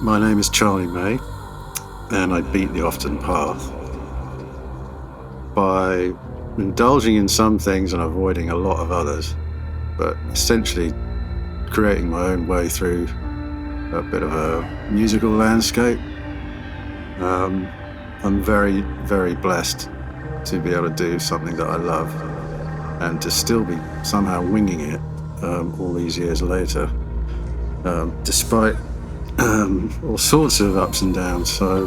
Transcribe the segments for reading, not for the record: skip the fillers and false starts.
My name is Charlie May, and I beat the often path by indulging in some things and avoiding a lot of others, but essentially creating my own way through a bit of a musical landscape. I'm very, very blessed to be able to do something that I love and to still be somehow winging it all these years later, despite all sorts of ups and downs. So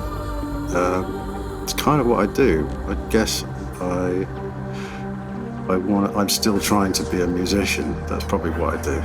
it's kind of what I do. I guess I'm still trying to be a musician. That's probably what I do.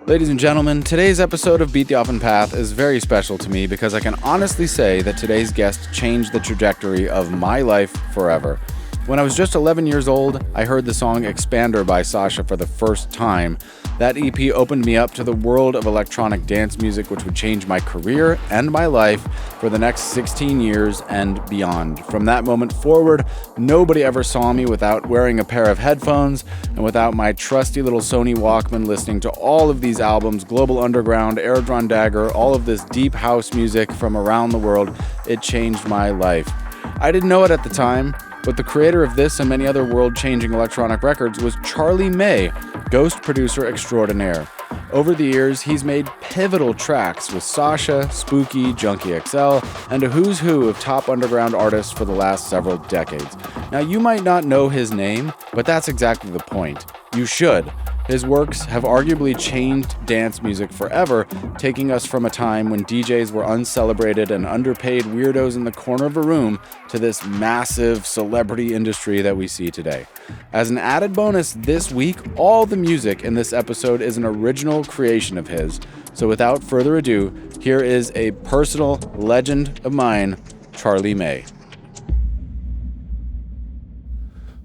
Ladies and gentlemen, today's episode of Beat the Often Path is very special to me because I can honestly say that today's guest changed the trajectory of my life forever. When I was just 11 years old, I heard the song Xpander by Sasha for the first time. That EP opened me up to the world of electronic dance music, which would change my career and my life for the next 16 years and beyond. From that moment forward, nobody ever saw me without wearing a pair of headphones and without my trusty little Sony Walkman listening to all of these albums, Global Underground, Airdrawndagger, all of this deep house music from around the world. It changed my life. I didn't know it at the time, but the creator of this and many other world-changing electronic records was Charlie May, ghost producer extraordinaire. Over the years, he's made pivotal tracks with Sasha, Spooky, Junkie XL, and a who's who of top underground artists for the last several decades. Now, you might not know his name, but that's exactly the point. You should. His works have arguably changed dance music forever, taking us from a time when DJs were uncelebrated and underpaid weirdos in the corner of a room to this massive celebrity industry that we see today. As an added bonus this week, all the music in this episode is an original creation of his. So without further ado, here is a personal legend of mine, Charlie May.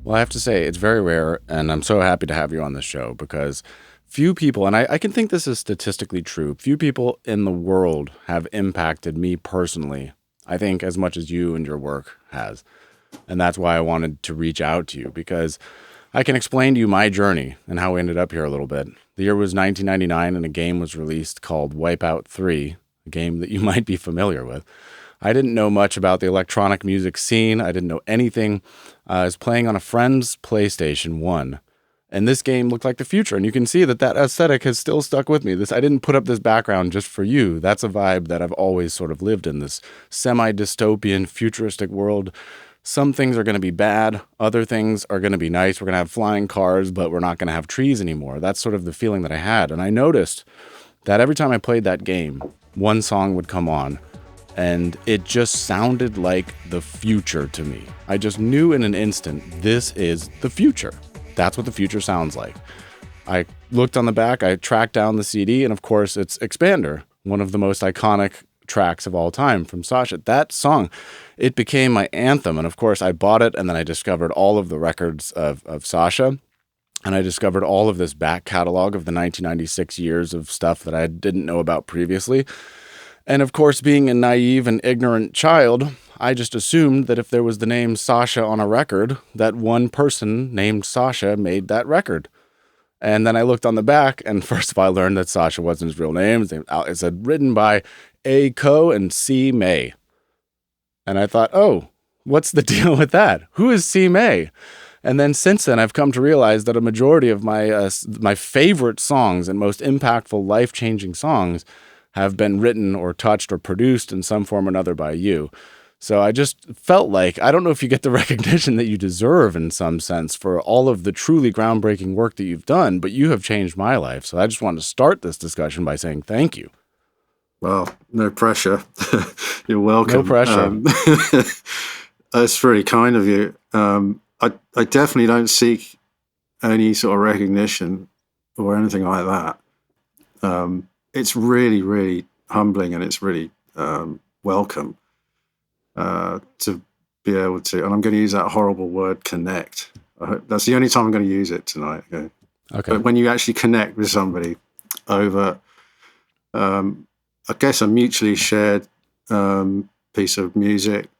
Well, I have to say, it's very rare, and I'm so happy to have you on this show because few people, and I can think this is statistically true, few people in the world have impacted me personally, I think, as much as you and your work has. And that's why I wanted to reach out to you, because I can explain to you my journey and how we ended up here a little bit. The year was 1999, and a game was released called Wipeout 3, a game that you might be familiar with. I didn't know much about the electronic music scene. I didn't know anything. I was playing on a friend's PlayStation 1, and this game looked like the future. And you can see that aesthetic has still stuck with me. I didn't put up this background just for you. That's a vibe that I've always sort of lived in, this semi-dystopian, futuristic world. Some things are going to be bad. Other things are going to be nice. We're going to have flying cars, but we're not going to have trees anymore. That's sort of the feeling that I had. And I noticed that every time I played that game, one song would come on, and it just sounded like the future to me. I just knew in an instant, this is the future. That's what the future sounds like. I looked on the back, I tracked down the CD, and of course it's Xpander, one of the most iconic tracks of all time from Sasha. That song, it became my anthem, and of course I bought it, and then I discovered all of the records of Sasha, and I discovered all of this back catalog of the 1996 years of stuff that I didn't know about previously. And of course, being a naive and ignorant child, I just assumed that if there was the name Sasha on a record, that one person named Sasha made that record. And then I looked on the back, and first of all, I learned that Sasha wasn't his real name. It said written by A. Coe and C. May. And I thought, oh, what's the deal with that? Who is C. May? And then since then, I've come to realize that a majority of my favorite songs and most impactful, life-changing songs have been written or touched or produced in some form or another by you. So I just felt like, I don't know if you get the recognition that you deserve in some sense for all of the truly groundbreaking work that you've done, but you have changed my life. So I just wanted to start this discussion by saying thank you. Well, no pressure. You're welcome. No pressure. That's really kind of you. I definitely don't seek any sort of recognition or anything like that. It's really, really humbling, and it's really welcome to be able to, and I'm going to use that horrible word, connect. That's the only time I'm going to use it tonight. Okay. But when you actually connect with somebody over, I guess, a mutually shared piece of music,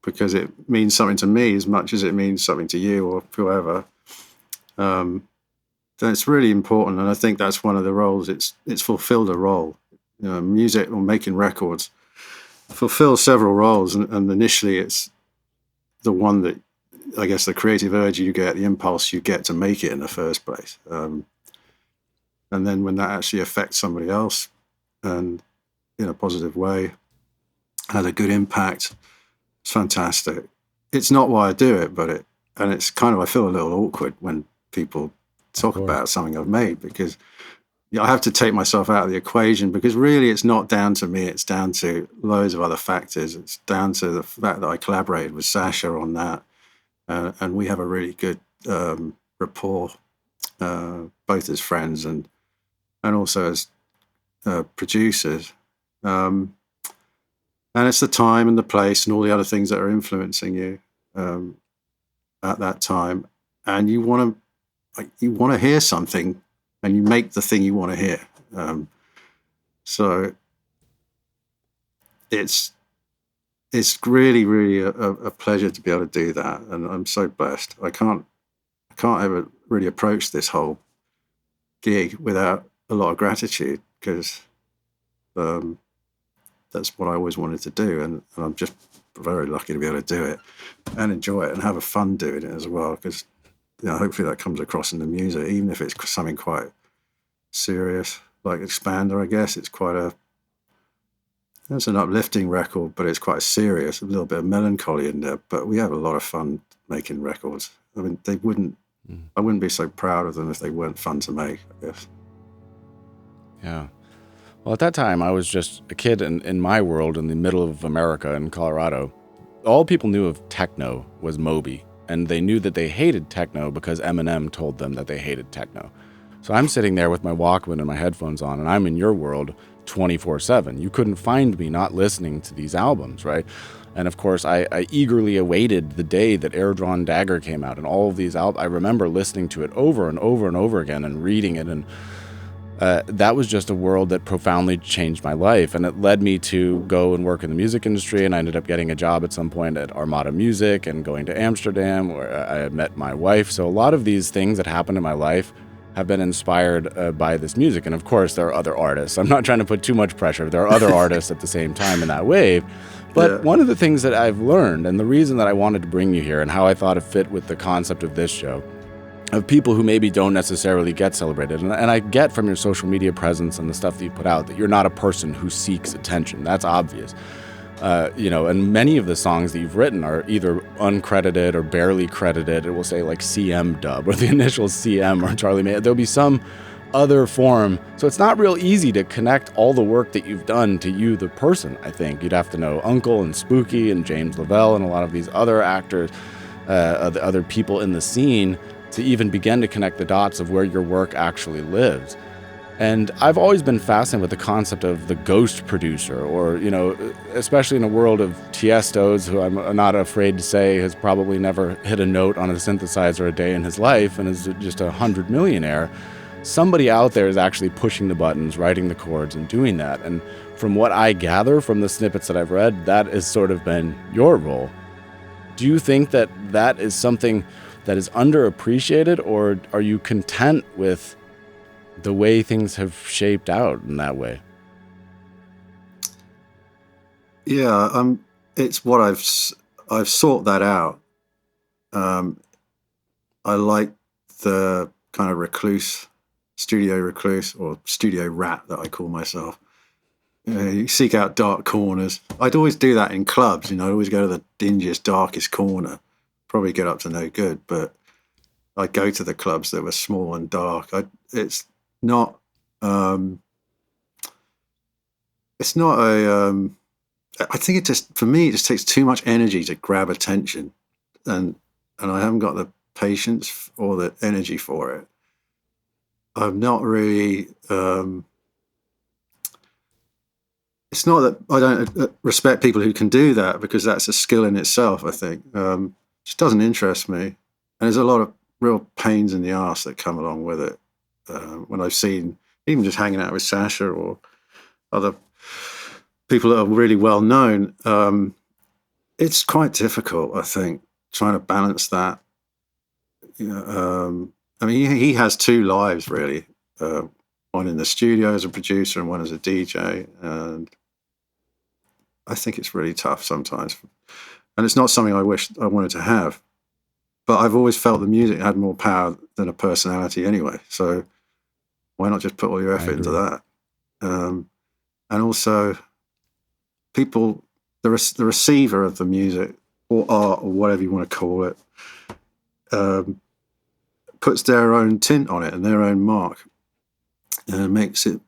because it means something to me as much as it means something to you or whoever, then it's really important. And I think that's one of the roles. It's fulfilled a role. music or making records fulfills several roles, and initially it's the one that, I guess, the creative urge you get, the impulse you get to make it in the first place. And then when that actually affects somebody else and in a positive way, has a good impact, it's fantastic. It's not why I do it, but it's kind of, I feel a little awkward when people talk about something I've made, because I have to take myself out of the equation, because really it's not down to me. It's down to loads of other factors. It's down to the fact that I collaborated with Sasha on that. And we have a really good rapport, both as friends and also as producers. And it's the time and the place and all the other things that are influencing you at that time. And you want to hear something, and you make the thing you want to hear. So it's really, really a pleasure to be able to do that, and I'm so blessed. I can't ever really approach this whole gig without a lot of gratitude, because that's what I always wanted to do, and I'm just very lucky to be able to do it and enjoy it and have a fun doing it as well, because hopefully that comes across in the music, even if it's something quite serious like Xpander. I guess it's an uplifting record, but it's quite serious, a little bit of melancholy in there, but we have a lot of fun making records. I mean, I wouldn't be so proud of them if they weren't fun to make, I guess. Yeah. Well, at that time, I was just a kid in my world in the middle of America in Colorado. All people knew of techno was Moby, and they knew that they hated techno because Eminem told them that they hated techno. So I'm sitting there with my Walkman and my headphones on, and I'm in your world 24/7. You couldn't find me not listening to these albums, right? And of course, I eagerly awaited the day that Airdrawndagger came out, and all of these albums. I remember listening to it over and over and over again and reading it, and that was just a world that profoundly changed my life, and it led me to go and work in the music industry, and I ended up getting a job at some point at Armada Music and going to Amsterdam, where I met my wife. So a lot of these things that happened in my life have been inspired by this music. And of course, there are other artists. I'm not trying to put too much pressure. There are other artists at the same time in that wave. But one of the things that I've learned, and the reason that I wanted to bring you here and how I thought it fit with the concept of this show, of people who maybe don't necessarily get celebrated. And I get from your social media presence and the stuff that you put out that you're not a person who seeks attention. That's obvious. And many of the songs that you've written are either uncredited or barely credited. It will say like CM Dub or the initial CM or Charlie May. There'll be some other form. So it's not real easy to connect all the work that you've done to you, the person, I think. You'd have to know UNKLE and Spooky and James Lavelle and a lot of these other actors, the other people in the scene, to even begin to connect the dots of where your work actually lives. And I've always been fascinated with the concept of the ghost producer, or, especially in a world of Tiestos, who I'm not afraid to say has probably never hit a note on a synthesizer a day in his life and is just 100 millionaire. Somebody out there is actually pushing the buttons, writing the chords, and doing that. And from what I gather from the snippets that I've read, that has sort of been your role. Do you think that that is something that is underappreciated, or are you content with the way things have shaped out in that way? Yeah, it's what I've sought that out. I like the kind of studio recluse, or studio rat that I call myself. You seek out dark corners. I'd always do that in clubs. I'd always go to the dingiest, darkest corner. Probably get up to no good, but I'd go to the clubs that were small and dark. It's not I think it just, for me, it just takes too much energy to grab attention, and I haven't got the patience or the energy for it. I'm not really it's not that I don't respect people who can do that, because that's a skill in itself, I think. It just doesn't interest me, and there's a lot of real pains in the arse that come along with it. When I've seen, even just hanging out with Sasha or other people that are really well known, it's quite difficult, I think, trying to balance that. I mean, he has two lives, really. one in the studio as a producer and one as a DJ. And I think it's really tough sometimes. And it's not something I wish I wanted to have. But I've always felt the music had more power than a personality anyway. So why not just put all your effort into that? And also, people, the receiver of the music or art or whatever you want to call it, puts their own tint on it and their own mark. And makes it,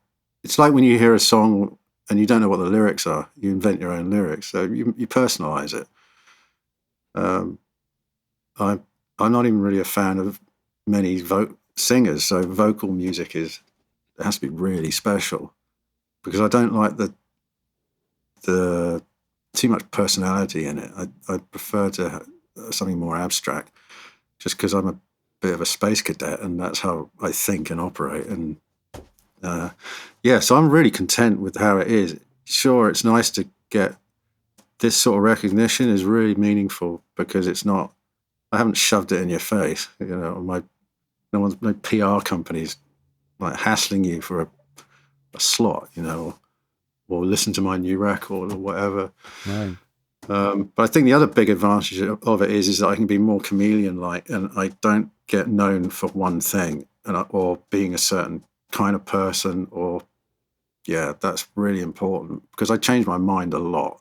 it's like when you hear a song and you don't know what the lyrics are, you invent your own lyrics. So you personalize it. I'm not even really a fan of many singers, so vocal music it has to be really special because I don't like the too much personality in it. I prefer to have something more abstract, just because I'm a bit of a space cadet and that's how I think and operate. And so I'm really content with how it is. Sure, it's nice to get this sort of recognition is really meaningful because it's not. I haven't shoved it in your face, no PR companies like hassling you for a slot, or listen to my new record or whatever. Right. But I think the other big advantage of it is that I can be more chameleon-like, and I don't get known for one thing, or being a certain kind of person. Or that's really important because I change my mind a lot,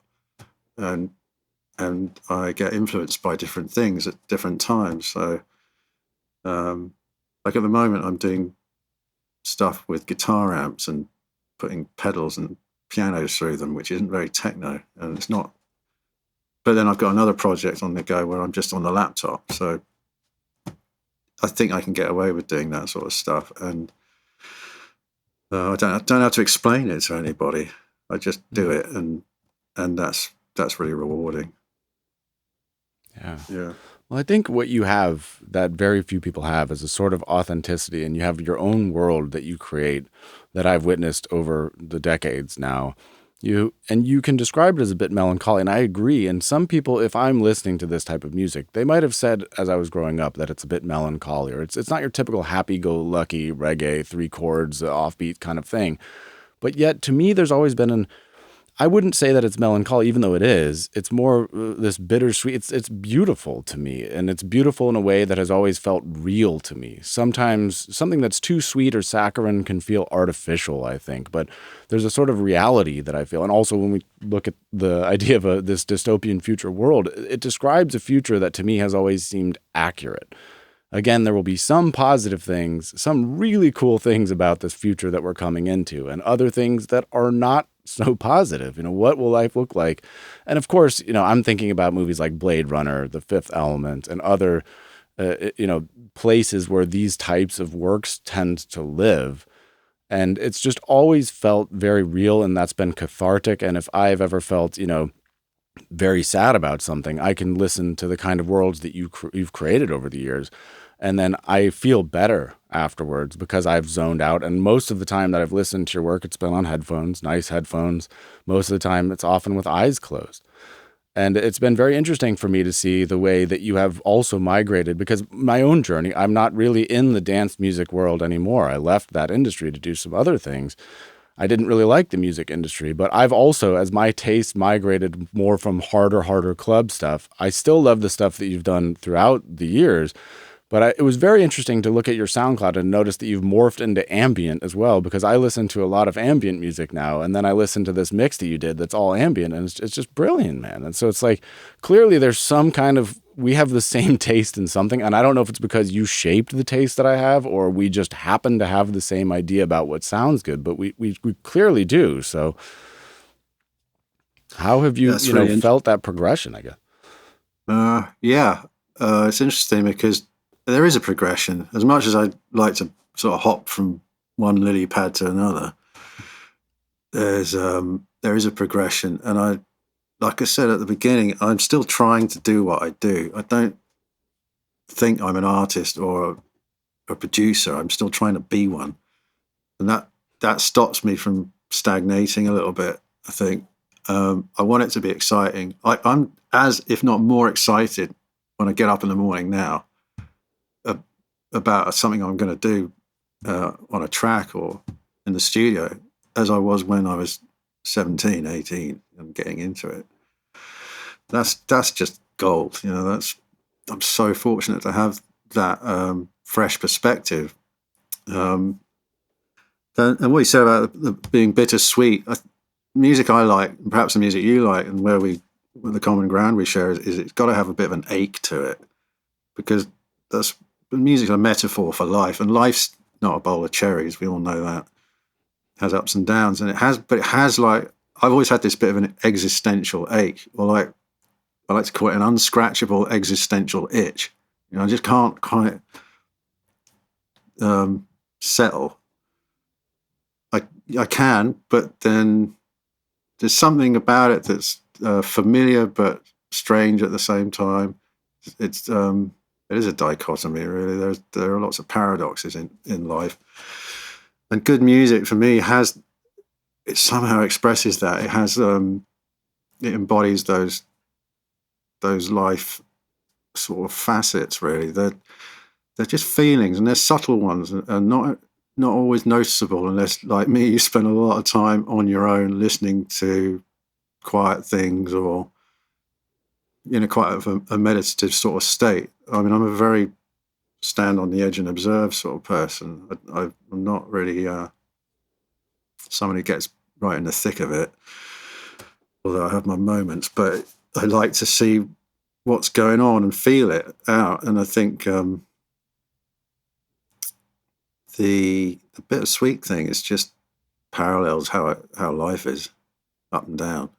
and I get influenced by different things at different times. So, like at the moment, I'm doing stuff with guitar amps and putting pedals and pianos through them, which isn't very techno, and it's not. But then I've got another project on the go where I'm just on the laptop. So I think I can get away with doing that sort of stuff, and I don't have to explain it to anybody. I just do it, and that's really rewarding. Yeah. Well, I think what you have that very few people have is a sort of authenticity, and you have your own world that you create that I've witnessed over the decades now. You can describe it as a bit melancholy, and I agree. And some people, if I'm listening to this type of music, they might have said as I was growing up that it's a bit melancholy, or it's not your typical happy-go-lucky reggae, 3 chords, offbeat kind of thing. But yet, to me, there's always been I wouldn't say that it's melancholy, even though it is. It's more this bittersweet. It's beautiful to me, and it's beautiful in a way that has always felt real to me. Sometimes something that's too sweet or saccharine can feel artificial, I think, but there's a sort of reality that I feel. And also when we look at the idea of this dystopian future world, it describes a future that to me has always seemed accurate. Again, there will be some positive things, some really cool things about this future that we're coming into, and other things that are not so positive. What will life look like? And of course, I'm thinking about movies like Blade Runner, The Fifth Element, and other, places where these types of works tend to live. And it's just always felt very real, and that's been cathartic. And if I've ever felt, very sad about something, I can listen to the kind of worlds that you've created over the years. And then I feel better afterwards because I've zoned out. And most of the time that I've listened to your work, it's been on headphones, nice headphones. Most of the time, it's often with eyes closed. And it's been very interesting for me to see the way that you have also migrated, because my own journey, I'm not really in the dance music world anymore. I left that industry to do some other things. I didn't really like the music industry, but I've also, as my taste migrated more from harder club stuff, I still love the stuff that you've done throughout the years. But it was very interesting to look at your SoundCloud and notice that you've morphed into ambient as well, because I listen to a lot of ambient music now, and then I listen to this mix that you did that's all ambient, and it's just brilliant, man. And so it's like, clearly there's some kind of, we have the same taste in something, and I don't know if it's because you shaped the taste that I have, or we just happen to have the same idea about what sounds good, but we clearly do. So how have you, felt that progression, I guess? It's interesting because there is a progression. As much as I'd like to sort of hop from one lily pad to another, there is a progression. And like I said at the beginning, I'm still trying to do what I do. I don't think I'm an artist or a producer. I'm still trying to be one. And that stops me from stagnating a little bit, I think. I want it to be exciting. I'm as, if not more excited when I get up in the morning now about something I'm going to do on a track or in the studio as I was when I was 17, 18 and getting into it. That's just gold. I'm so fortunate to have that fresh perspective. And what you said about being bittersweet, music I like, and perhaps the music you like, and where the common ground we share is it's got to have a bit of an ache to it, because music's a metaphor for life, and life's not a bowl of cherries. We all know that. It has ups and downs, and it has like, I've always had this bit of an existential ache, or like I like to call it an unscratchable existential itch. I just can't quite settle. I can, but then there's something about it that's familiar but strange at the same time. It is a dichotomy, really. There are lots of paradoxes in life, and good music for me it somehow expresses that. It embodies those life sort of facets. Really, they're just feelings, and they're subtle ones, and not always noticeable unless, like me, you spend a lot of time on your own listening to quiet things, or quite a meditative sort of state. I mean, I'm a very stand on the edge and observe sort of person. I'm not really someone who gets right in the thick of it, although I have my moments. But I like to see what's going on and feel it out. And I think the bittersweet thing is just parallels how life is, up and down.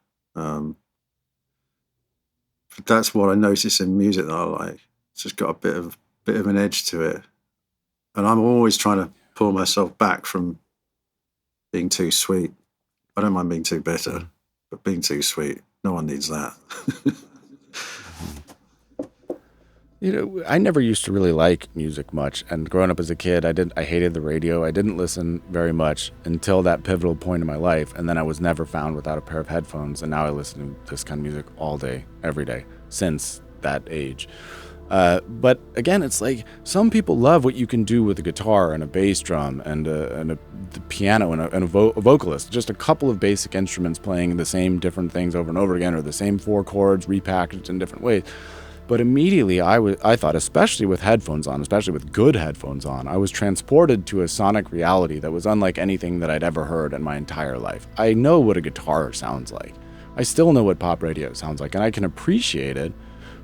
But that's what I notice in music that I like. It's just got a bit of an edge to it, and I'm always trying to pull myself back from being too sweet. I don't mind being too bitter, but being too sweet, no one needs that. I never used to really like music much, and growing up as a kid, I hated the radio. I didn't listen very much until that pivotal point in my life, and then I was never found without a pair of headphones, and now I listen to this kind of music all day, every day, since that age. But again, it's like some people love what you can do with a guitar and a bass drum and the piano and a vocalist, just a couple of basic instruments playing the same different things over and over again, or the same four chords repackaged in different ways. But immediately I thought, especially with headphones on, especially with good headphones on, I was transported to a sonic reality that was unlike anything that I'd ever heard in my entire life. I know what a guitar sounds like. I still know what pop radio sounds like, and I can appreciate it.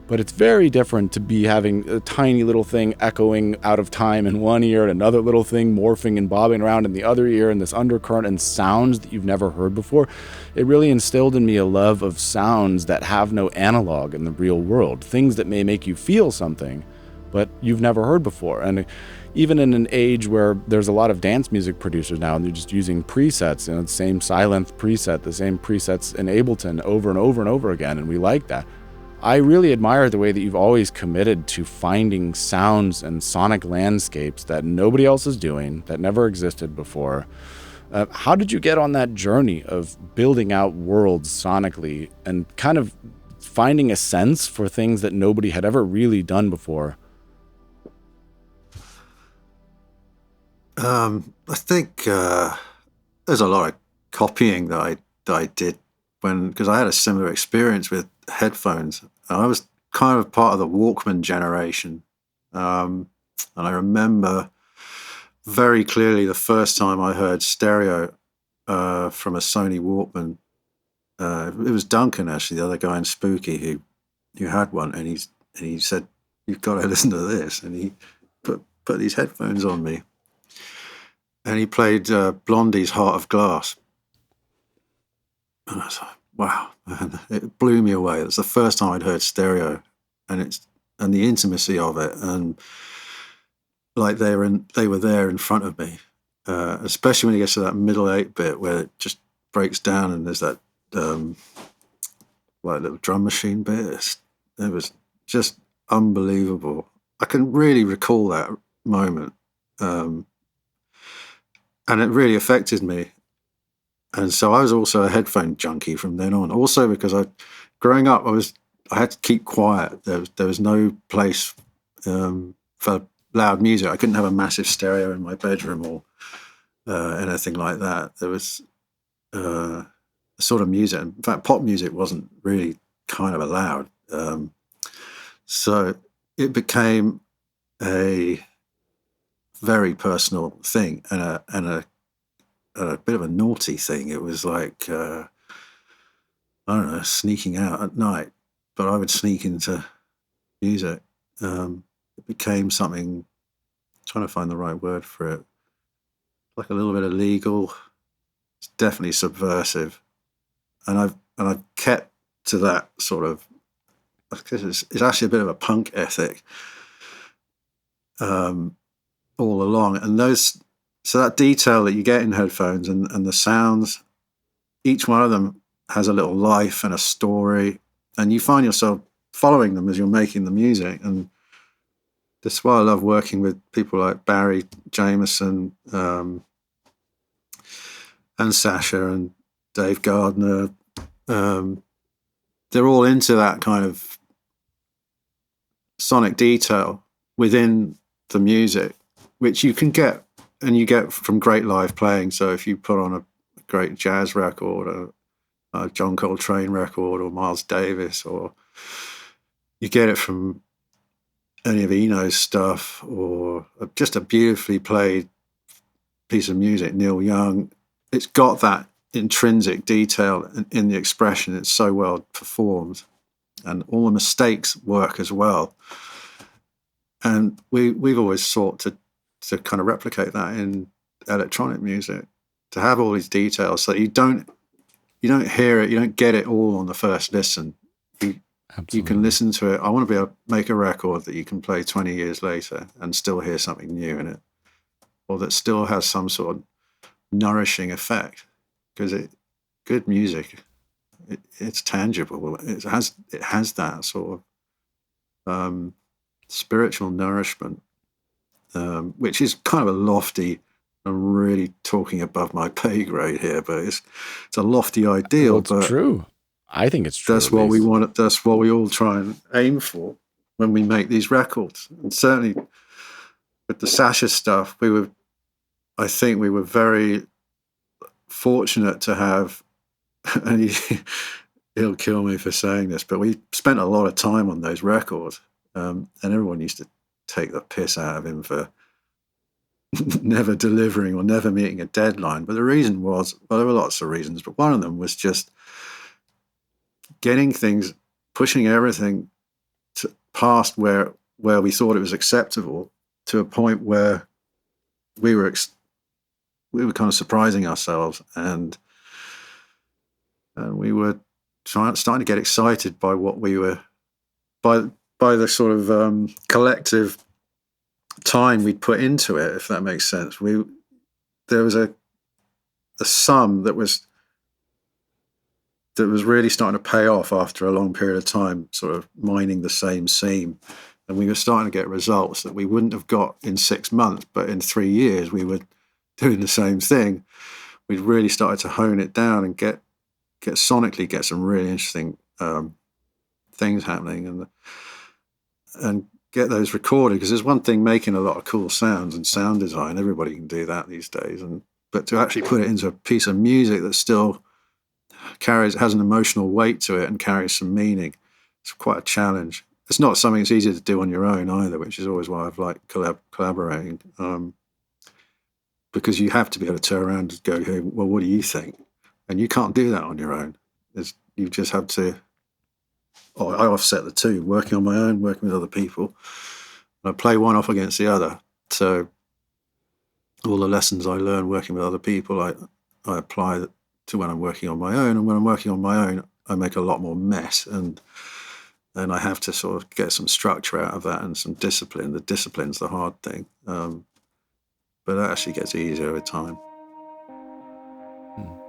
But it's very different to be having a tiny little thing echoing out of time in one ear and another little thing morphing and bobbing around in the other ear, and this undercurrent and sounds that you've never heard before. It really instilled in me a love of sounds that have no analog in the real world, things that may make you feel something, but you've never heard before. And even in an age where there's a lot of dance music producers now, and they're just using presets, the same Sylenth preset, the same presets in Ableton over and over and over again, and we like that. I really admire the way that you've always committed to finding sounds and sonic landscapes that nobody else is doing, that never existed before. How did you get on that journey of building out worlds sonically and kind of finding a sense for things that nobody had ever really done before? I think there's a lot of copying that I did because I had a similar experience with headphones. I was kind of part of the Walkman generation, and I remember very clearly the first time I heard stereo from a Sony Walkman. It was Duncan, actually, the other guy in Spooky, who had one, and he said, "You've got to listen to this," and he put these headphones on me, and he played Blondie's "Heart of Glass." And I was like, wow, man, it blew me away. It was the first time I'd heard stereo, and the intimacy of it, and like they were there in front of me, especially when it gets to that middle 8-bit where it just breaks down and there's that like little drum machine bit. It was just unbelievable. I can really recall that moment, and it really affected me. And so I was also a headphone junkie from then on. Also because growing up, I had to keep quiet. There was no place for loud music. I couldn't have a massive stereo in my bedroom, or anything like that. There was a sort of music. In fact, pop music wasn't really kind of allowed. So it became a very personal thing and a bit of a naughty thing. It was like, I don't know, sneaking out at night, but I would sneak into music. It became something, I'm trying to find the right word for it, like a little bit illegal. It's definitely subversive. And I've kept to that sort of, because it's actually a bit of a punk ethic all along. And so that detail that you get in headphones and the sounds, each one of them has a little life and a story, and you find yourself following them as you're making the music. And that's why I love working with people like Barry Jameson and Sasha and Dave Gardner. They're all into that kind of sonic detail within the music, which you can get, and you get from great live playing. So if you put on a great jazz record, a John Coltrane record, or Miles Davis, or you get it from any of Eno's stuff, or just a beautifully played piece of music, Neil Young, it's got that intrinsic detail in the expression. It's so well performed, and all the mistakes work as well. And we've always sought to kind of replicate that in electronic music, to have all these details so that you don't hear it, you don't get it all on the first listen. You can listen to it. I want to be able to make a record that you can play 20 years later and still hear something new in it, or that still has some sort of nourishing effect, because good music, it's tangible. It has that sort of spiritual nourishment, which is kind of a lofty. I'm really talking above my pay grade here, but it's a lofty ideal. Well, it's but true. I think it's true. That's what we want. That's what we all try and aim for when we make these records. And certainly with the Sasha stuff, I think we were very fortunate to have, and he'll kill me for saying this, but we spent a lot of time on those records, and everyone used to take the piss out of him for never delivering or never meeting a deadline. But the reason was, well, there were lots of reasons, but one of them was just getting things, pushing everything past where we thought it was acceptable, to a point where we were kind of surprising ourselves, and we were starting to get excited by what we were, by the sort of collective time we'd put into it, if that makes sense. There was a sum that was really starting to pay off after a long period of time, sort of mining the same seam. And we were starting to get results that we wouldn't have got in 6 months, but in 3 years we were doing the same thing. We'd really started to hone it down and get sonically get some really interesting things happening, and get those recorded. Because there's one thing making a lot of cool sounds and sound design, everybody can do that these days, but to actually put it into a piece of music that still has an emotional weight to it and carries some meaning, it's quite a challenge. It's not something that's easy to do on your own either, which is always why I've liked collaborating, because you have to be able to turn around and go, hey, well, what do you think? And you can't do that on your own. You just have to, I offset the two, working on my own, working with other people. And I play one off against the other. So all the lessons I learn working with other people, I apply to when I'm working on my own. And when I'm working on my own, I make a lot more mess, and I have to sort of get some structure out of that and some discipline. The discipline's the hard thing, but that actually gets easier over time.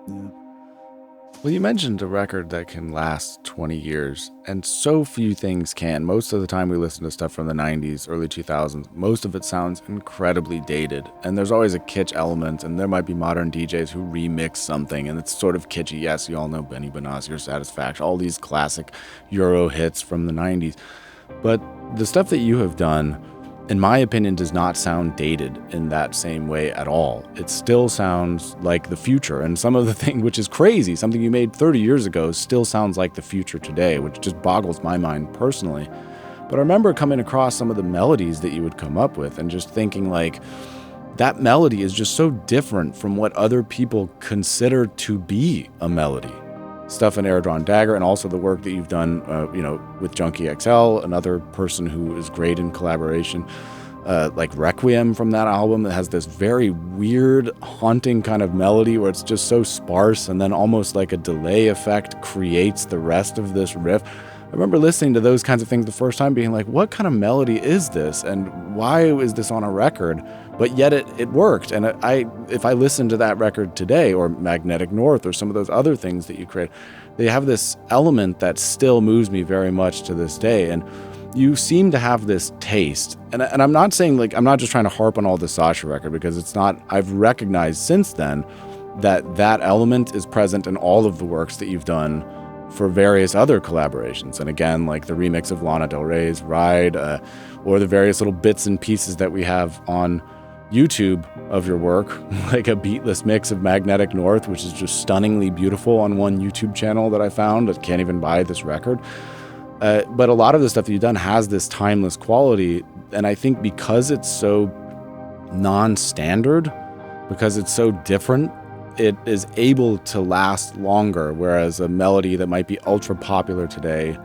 Yeah. Well, you mentioned a record that can last 20 years, and so few things can. Most of the time we listen to stuff from the 90s, early 2000s, most of it sounds incredibly dated, and there's always a kitsch element, and there might be modern DJs who remix something, and it's sort of kitschy. Yes, you all know Benny Benassi or Satisfaction, all these classic Euro hits from the 90s. But the stuff that you have done in my opinion, does not sound dated in that same way at all. It still sounds like the future. And some of the thing, which is crazy, something you made 30 years ago still sounds like the future today, which just boggles my mind personally. But I remember coming across some of the melodies that you would come up with and just thinking like, that melody is just so different from what other people consider to be a melody. Stuff in Airdrawndagger, and also the work that you've done, with Junkie XL, another person who is great in collaboration, like Requiem from that album that has this very weird, haunting kind of melody where it's just so sparse, and then almost like a delay effect creates the rest of this riff. I remember listening to those kinds of things the first time being like, what kind of melody is this? And why is this on a record? But yet it worked. And if I listen to that record today, or Magnetic North, or some of those other things that you create, they have this element that still moves me very much to this day. And you seem to have this taste. And I'm not saying, like, I'm not just trying to harp on all the Sasha record, because it's not, I've recognized since then that element is present in all of the works that you've done for various other collaborations. And again, like the remix of Lana Del Rey's Ride, or the various little bits and pieces that we have on YouTube of your work, like a beatless mix of Magnetic North, which is just stunningly beautiful on one YouTube channel that I found. I can't even buy this record. But a lot of the stuff that you've done has this timeless quality. And I think because it's so non-standard, because it's so different, it is able to last longer, whereas a melody that might be ultra popular today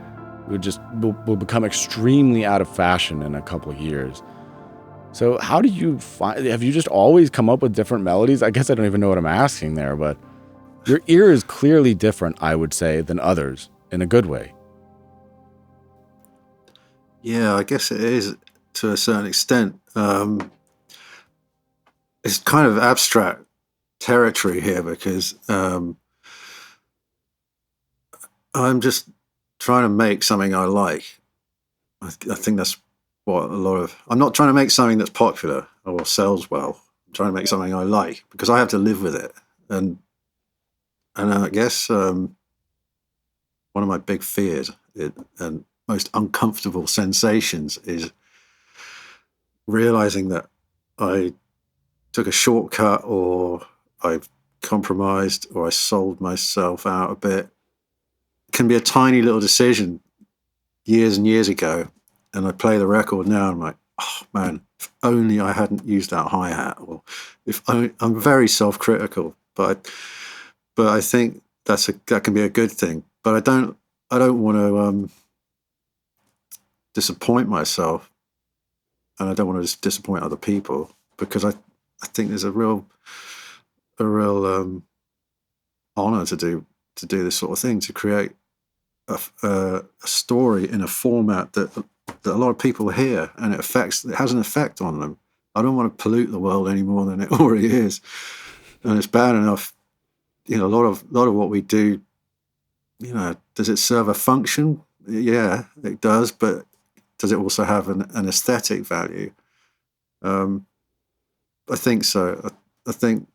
will become extremely out of fashion in a couple of years. So how do you have you just always come up with different melodies? I guess I don't even know what I'm asking there, but your ear is clearly different, I would say, than others in a good way. Yeah, I guess it is to a certain extent. It's kind of abstract territory here, because I'm just trying to make something I like. I think that's what I'm not trying to make something that's popular or sells well. I'm trying to make something I like, because I have to live with it. And I guess one of my big fears and most uncomfortable sensations is realizing that I took a shortcut, or I've compromised, or I sold myself out a bit. It can be a tiny little decision years and years ago, and I play the record now and I'm like, oh man, if only I hadn't used that hi-hat, or I'm very self-critical, but I think that can be a good thing. But I don't want to disappoint myself, and I don't want to disappoint other people, because I think there's a real honor to do this sort of thing, to create a story in a format that a lot of people hear, and it has an effect on them. I don't want to pollute the world any more than it already is, and it's bad enough. A lot of what we do, does it serve a function? Yeah, it does, but does it also have an aesthetic value? I think so. I think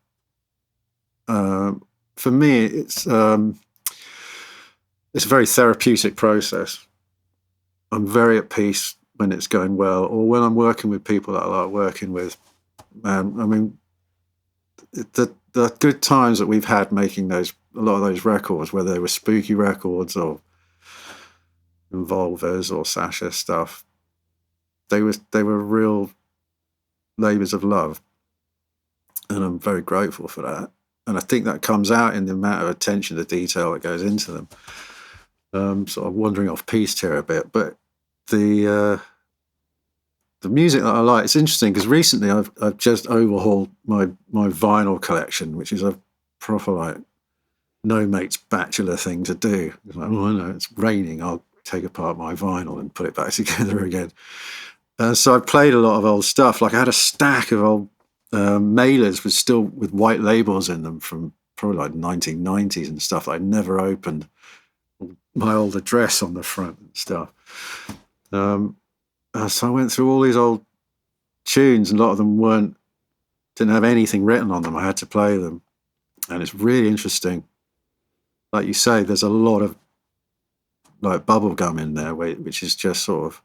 for me, it's a very therapeutic process. I'm very at peace when it's going well, or when I'm working with people that I like working with. I mean, the good times that we've had making a lot of those records, whether they were spooky records or Involvers or Sasha stuff, they were real labors of love, and I'm very grateful for that. And I think that comes out in the amount of attention to detail that goes into them. Sort of wandering off piste here a bit, but the music that I like, it's interesting because recently I've just overhauled my vinyl collection, which is a proper like no mate's bachelor thing to do. It's like, oh, I know it's raining, I'll take apart my vinyl and put it back together again. So I played a lot of old stuff. Like I had a stack of old mailers with white labels in them from probably like 1990s and stuff that I'd never opened. My old address on the front and stuff. So I went through all these old tunes, and a lot of them didn't have anything written on them. I had to play them, and it's really interesting. Like you say, there's a lot of like bubblegum in there, which is just sort of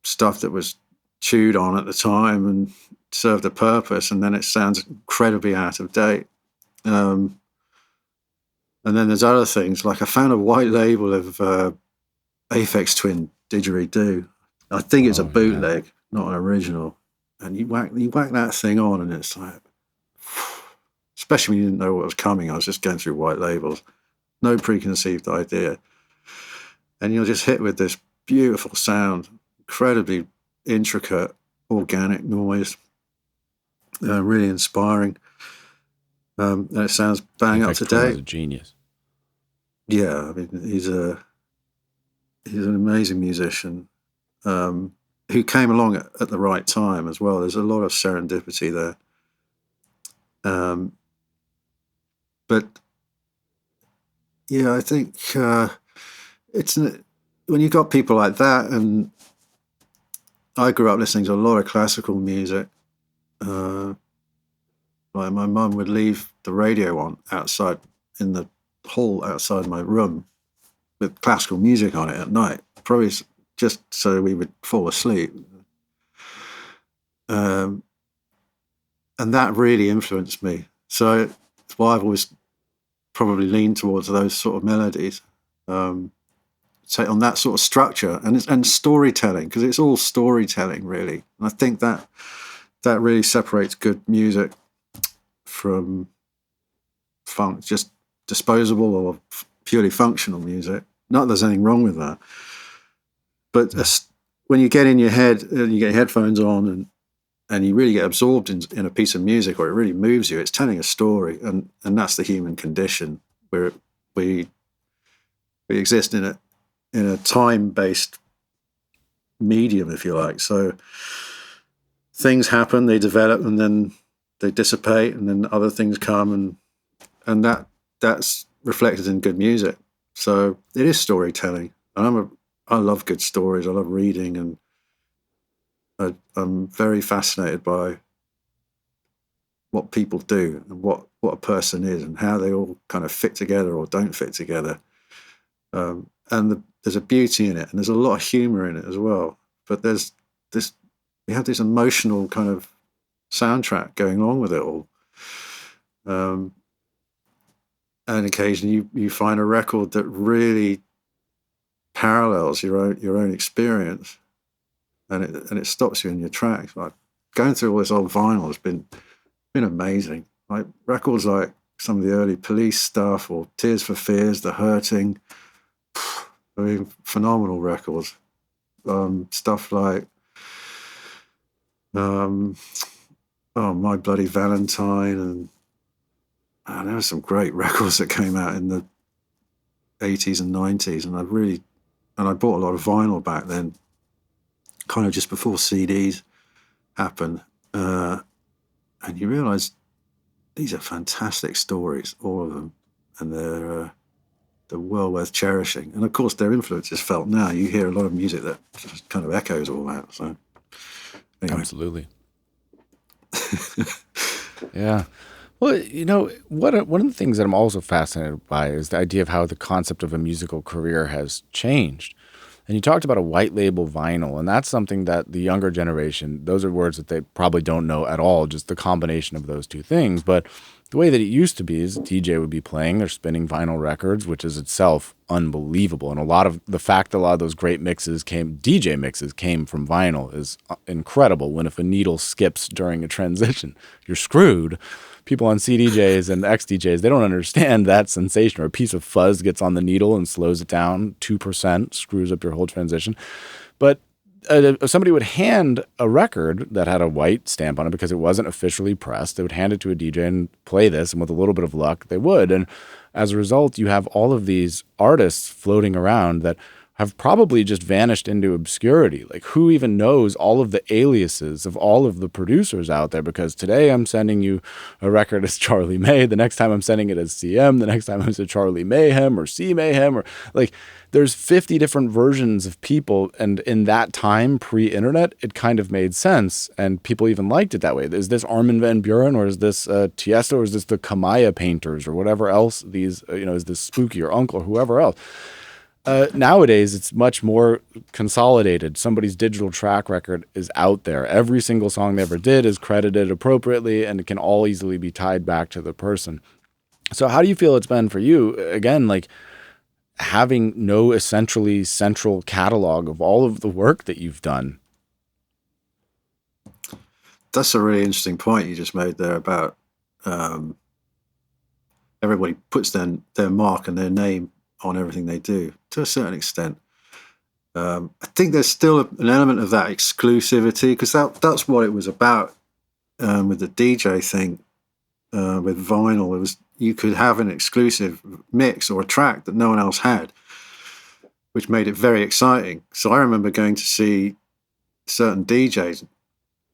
stuff that was chewed on at the time and served a purpose, and then it sounds incredibly out of date. And then there's other things, like I found a white label of Aphex Twin Didgeridoo. I think it's a bootleg, not an original. And you whack that thing on, and it's like, especially when you didn't know what was coming. I was just going through white labels, no preconceived idea. And you're just hit with this beautiful sound, incredibly intricate, organic noise, really inspiring. And it sounds bang up to date. He's a genius. Yeah, I mean, he's an amazing musician who came along at the right time as well. There's a lot of serendipity there. But yeah, I think it's when you've got people like that, and I grew up listening to a lot of classical music. Like my mum would leave the radio on outside in the hall outside my room with classical music on it at night, probably just so we would fall asleep. And that really influenced me. So that's why I've always probably leaned towards those sort of melodies. So on that sort of structure and storytelling, because it's all storytelling really. And I think that really separates good music from just disposable or purely functional music. Not that there's anything wrong with that, but when you get in your head and you get headphones on and you really get absorbed in a piece of music, or it really moves you, it's telling a story, and that's the human condition, where we exist in a time-based medium, if you like. So things happen, they develop, and then they dissipate, and then other things come, and that's reflected in good music. So it is storytelling, and I love good stories. I love reading, and I'm very fascinated by what people do and what a person is and how they all kind of fit together or don't fit together. And there's a beauty in it, and there's a lot of humor in it as well. But we have this emotional kind of soundtrack going along with it all. And occasionally you find a record that really parallels your own experience, and it stops you in your tracks. Like going through all this old vinyl has been amazing. Like records like some of the early Police stuff, or Tears for Fears, The Hurting. I mean, phenomenal records. Stuff like My Bloody Valentine, and there were some great records that came out in the 80s and 90s, and I bought a lot of vinyl back then, kind of just before CDs happened. And you realise these are fantastic stories, all of them, and they're well worth cherishing. And of course, their influence is felt now. You hear a lot of music that just kind of echoes all that. So, anyway. Absolutely. Yeah. Well, one of the things that I'm also fascinated by is the idea of how the concept of a musical career has changed. And you talked about a white label vinyl, and that's something that the younger generation, those are words that they probably don't know at all, just the combination of those two things. But the way that it used to be is a DJ would be playing, they're spinning vinyl records, which is itself unbelievable. And a lot of those great DJ mixes came from vinyl is incredible. When if a needle skips during a transition, you're screwed. People on CDJs and XDJs, they don't understand that sensation. Or a piece of fuzz gets on the needle and slows it down 2%, screws up your whole transition. But somebody would hand a record that had a white stamp on it because it wasn't officially pressed. They would hand it to a DJ and play this, and with a little bit of luck, they would. And as a result, you have all of these artists floating around that have probably just vanished into obscurity. Like, who even knows all of the aliases of all of the producers out there? Because today I'm sending you a record as Charlie May. The next time I'm sending it as CM. The next time it's a Charlie Mayhem or C Mayhem. Or like, there's 50 different versions of people. And in that time, pre-internet, it kind of made sense. And people even liked it that way. Is this Armin van Buuren, or is this Tiesto, or is this the Kamaya Painters, or whatever else? Is this Spooky or Uncle or whoever else? Nowadays, it's much more consolidated. Somebody's digital track record is out there. Every single song they ever did is credited appropriately, and it can all easily be tied back to the person. So how do you feel it's been for you? Again, like having no essentially central catalog of all of the work that you've done. That's a really interesting point you just made there about everybody puts their mark and their name on everything they do to a certain extent. I think there's still an element of that exclusivity, because that's what it was about with the DJ thing. With vinyl, it was, you could have an exclusive mix or a track that no one else had, which made it very exciting. So I remember going to see certain DJs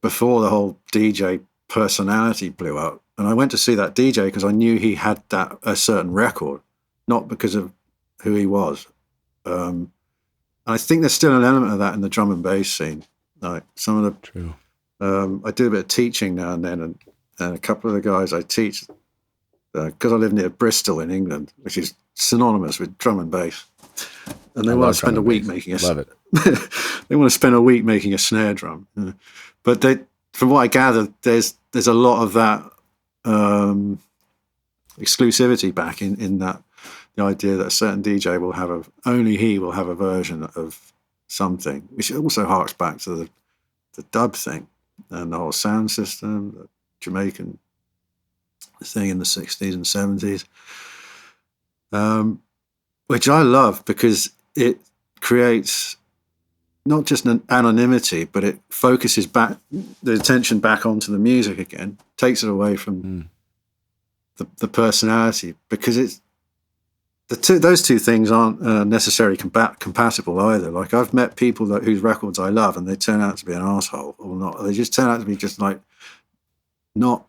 before the whole DJ personality blew up, and I went to see that DJ because I knew he had a certain record, not because of who he was. I think there's still an element of that in the drum and bass scene. Like some of the, True. I do a bit of teaching now and then, and a couple of the guys I teach, because I live near Bristol in England, which is synonymous with drum and bass, and they want to spend a week making a. Love it. They want to spend a week making a snare drum, but from what I gather, there's a lot of that exclusivity back in that. The idea that a certain DJ will have only he will have a version of something, which also harks back to the dub thing and the whole sound system, the Jamaican thing in the 60s and 70s, which I love because it creates not just an anonymity, but it focuses back the attention back onto the music again, takes it away from the personality, because it's those two things aren't necessarily compatible either. Like I've met people whose records I love, and they turn out to be an asshole, or not. They just turn out to be just like not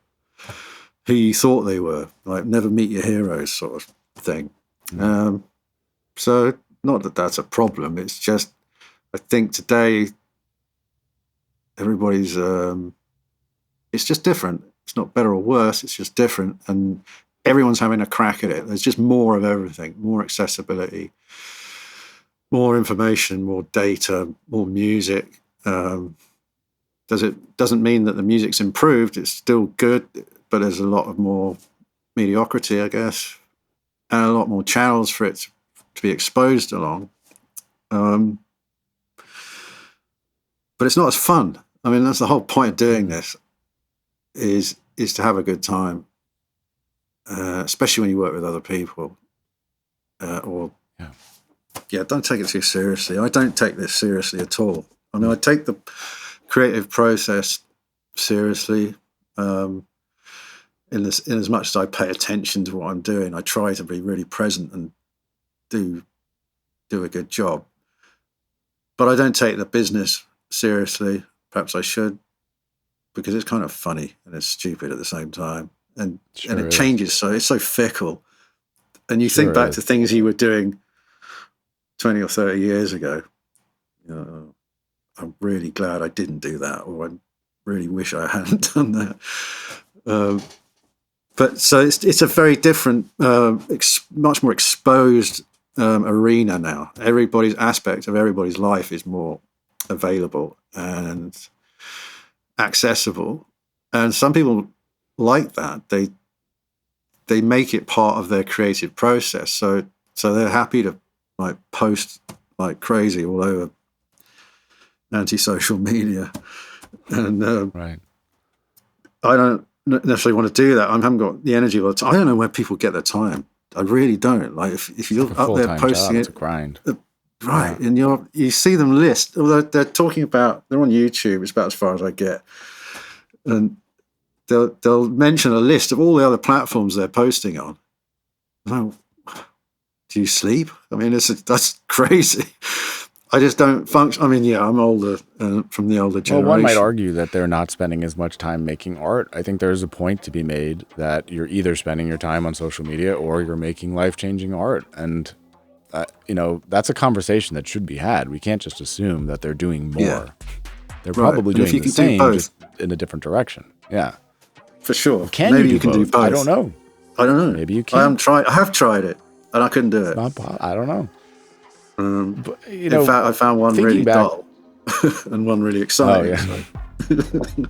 who you thought they were. Like never meet your heroes sort of thing. So not that that's a problem. It's just I think today everybody's it's just different. It's not better or worse. It's just different, and everyone's having a crack at it. There's just more of everything, more accessibility, more information, more data, more music. Doesn't mean that the music's improved. It's still good, but there's a lot of more mediocrity, I guess, and a lot more channels for it to be exposed along. But it's not as fun. I mean, that's the whole point of doing this, is to have a good time. Especially when you work with other people, don't take it too seriously. I don't take this seriously at all. I mean, I take the creative process seriously. In as much as I pay attention to what I'm doing, I try to be really present and do a good job. But I don't take the business seriously. Perhaps I should, because it's kind of funny and it's stupid at the same time. And it changes, so it's so fickle. And you think back to things you were doing 20 or 30 years ago. You know, I'm really glad I didn't do that, or I really wish I hadn't done that. But so it's a very different, much more exposed arena now. Everybody's aspect of everybody's life is more available and accessible, and some people like that. They make it part of their creative process, so they're happy to like post like crazy all over anti-social media, and right. I don't necessarily want to do that. I haven't got the energy all the time. I don't know where people get the time. I really don't. Like if you're up there posting it's a grind, right? Yeah. And you see them list. Although they're talking about, they're on YouTube. It's about as far as I get, and they'll mention a list of all the other platforms they're posting on. No, do you sleep? I mean, that's crazy. I just don't function. I mean, yeah, I'm older, from the older generation. Well, one might argue that they're not spending as much time making art. I think there's a point to be made that you're either spending your time on social media or you're making life-changing art. And, that's a conversation that should be had. We can't just assume that they're doing more. Yeah. They're probably doing the same, just in a different direction. Yeah. For sure. Maybe you can do both. I don't know. I don't know. Maybe you can. I have tried it, and I couldn't do it. I don't know. But, In fact, I found one really back, dull and one really exciting. Oh, yeah.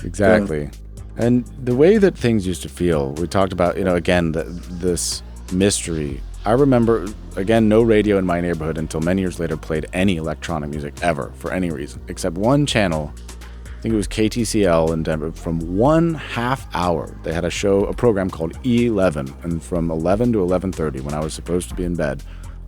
Exactly. And the way that things used to feel, we talked about, again, this mystery. I remember, again, no radio in my neighborhood until many years later played any electronic music ever for any reason, except one channel. I think it was KTCL in Denver. From 1.5 hour, they had a program called E11. And from 11 to 11:30, when I was supposed to be in bed,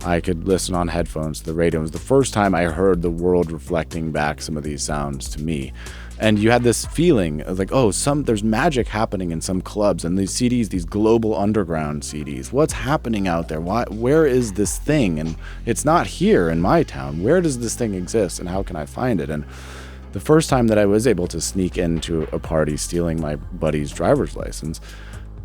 I could listen on headphones to the radio. It was the first time I heard the world reflecting back some of these sounds to me. And you had this feeling of like, there's magic happening in some clubs and these CDs, these global underground CDs. What's happening out there? Where is this thing? And it's not here in my town. Where does this thing exist and how can I find it? And the first time that I was able to sneak into a party stealing my buddy's driver's license,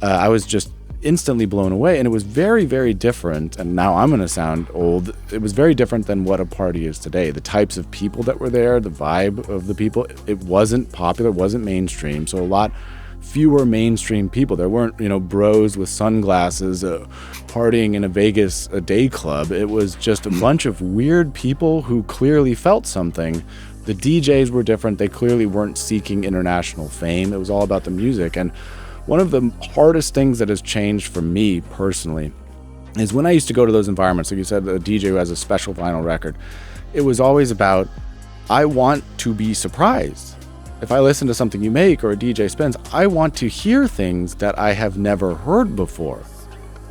I was just instantly blown away. And it was very, very different. And now I'm going to sound old. It was very different than what a party is today. The types of people that were there, the vibe of the people, it wasn't popular, it wasn't mainstream. So a lot fewer mainstream people. There weren't, bros with sunglasses partying in a Vegas a day club. It was just a bunch of weird people who clearly felt something. The DJs were different. They clearly weren't seeking international fame. It was all about the music. And one of the hardest things that has changed for me personally is when I used to go to those environments, like you said, a DJ who has a special vinyl record, it was always about, I want to be surprised. If I listen to something you make or a DJ spins, I want to hear things that I have never heard before.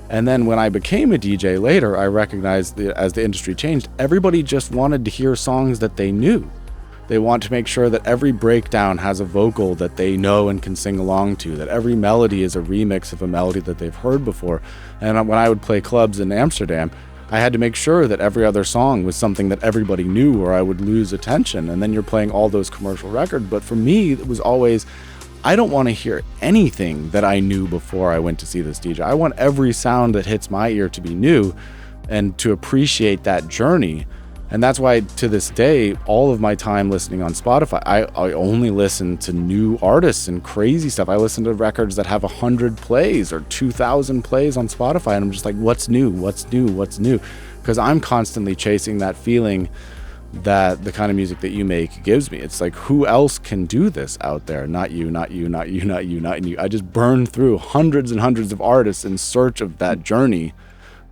And then when I became a DJ later, I recognized that as the industry changed, everybody just wanted to hear songs that they knew. They want to make sure that every breakdown has a vocal that they know and can sing along to, that every melody is a remix of a melody that they've heard before. And when I would play clubs in Amsterdam, I had to make sure that every other song was something that everybody knew or I would lose attention. And then you're playing all those commercial records. But for me, it was always, I don't want to hear anything that I knew before I went to see this DJ. I want every sound that hits my ear to be new and to appreciate that journey. And that's why to this day, all of my time listening on Spotify, I only listen to new artists and crazy stuff. I listen to records that have 100 plays or 2,000 plays on Spotify. And I'm just like, what's new? What's new? What's new? Because I'm constantly chasing that feeling that the kind of music that you make gives me. It's like, who else can do this out there? Not you, not you, not you, not you, not you. I just burn through hundreds and hundreds of artists in search of that journey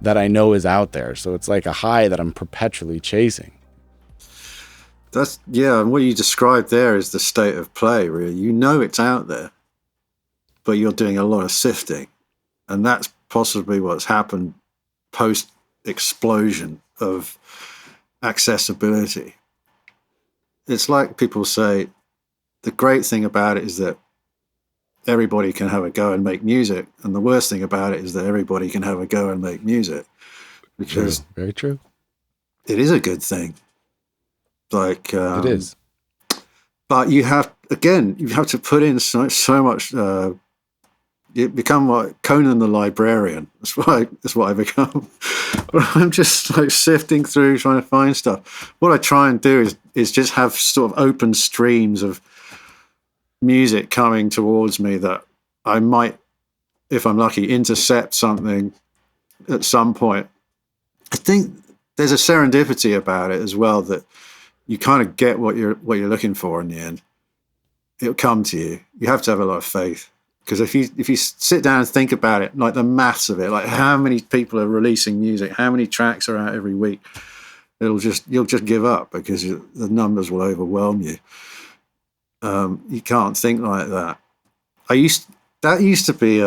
that I know is out there. So it's like a high that I'm perpetually chasing. And what you described there is the state of play, really. You know it's out there, but you're doing a lot of sifting. And that's possibly what's happened post-explosion of accessibility. It's like people say, the great thing about it is that everybody can have a go and make music, and the worst thing about it is that everybody can have a go and make music, because very true. It is a good thing. Like it is, but you have to put in so much. You become like Conan the Librarian. That's what I become. I'm just like sifting through, trying to find stuff. What I try and do is just have sort of open streams of music coming towards me that I might, if I'm lucky, intercept something at some point. I think there's a serendipity about it as well, that you kind of get what you're looking for in the end. It'll come to you. You have to have a lot of faith, because if you sit down and think about it, like the maths of it, like how many people are releasing music, how many tracks are out every week, you'll just give up, because the numbers will overwhelm you. You can't think like that. That used to be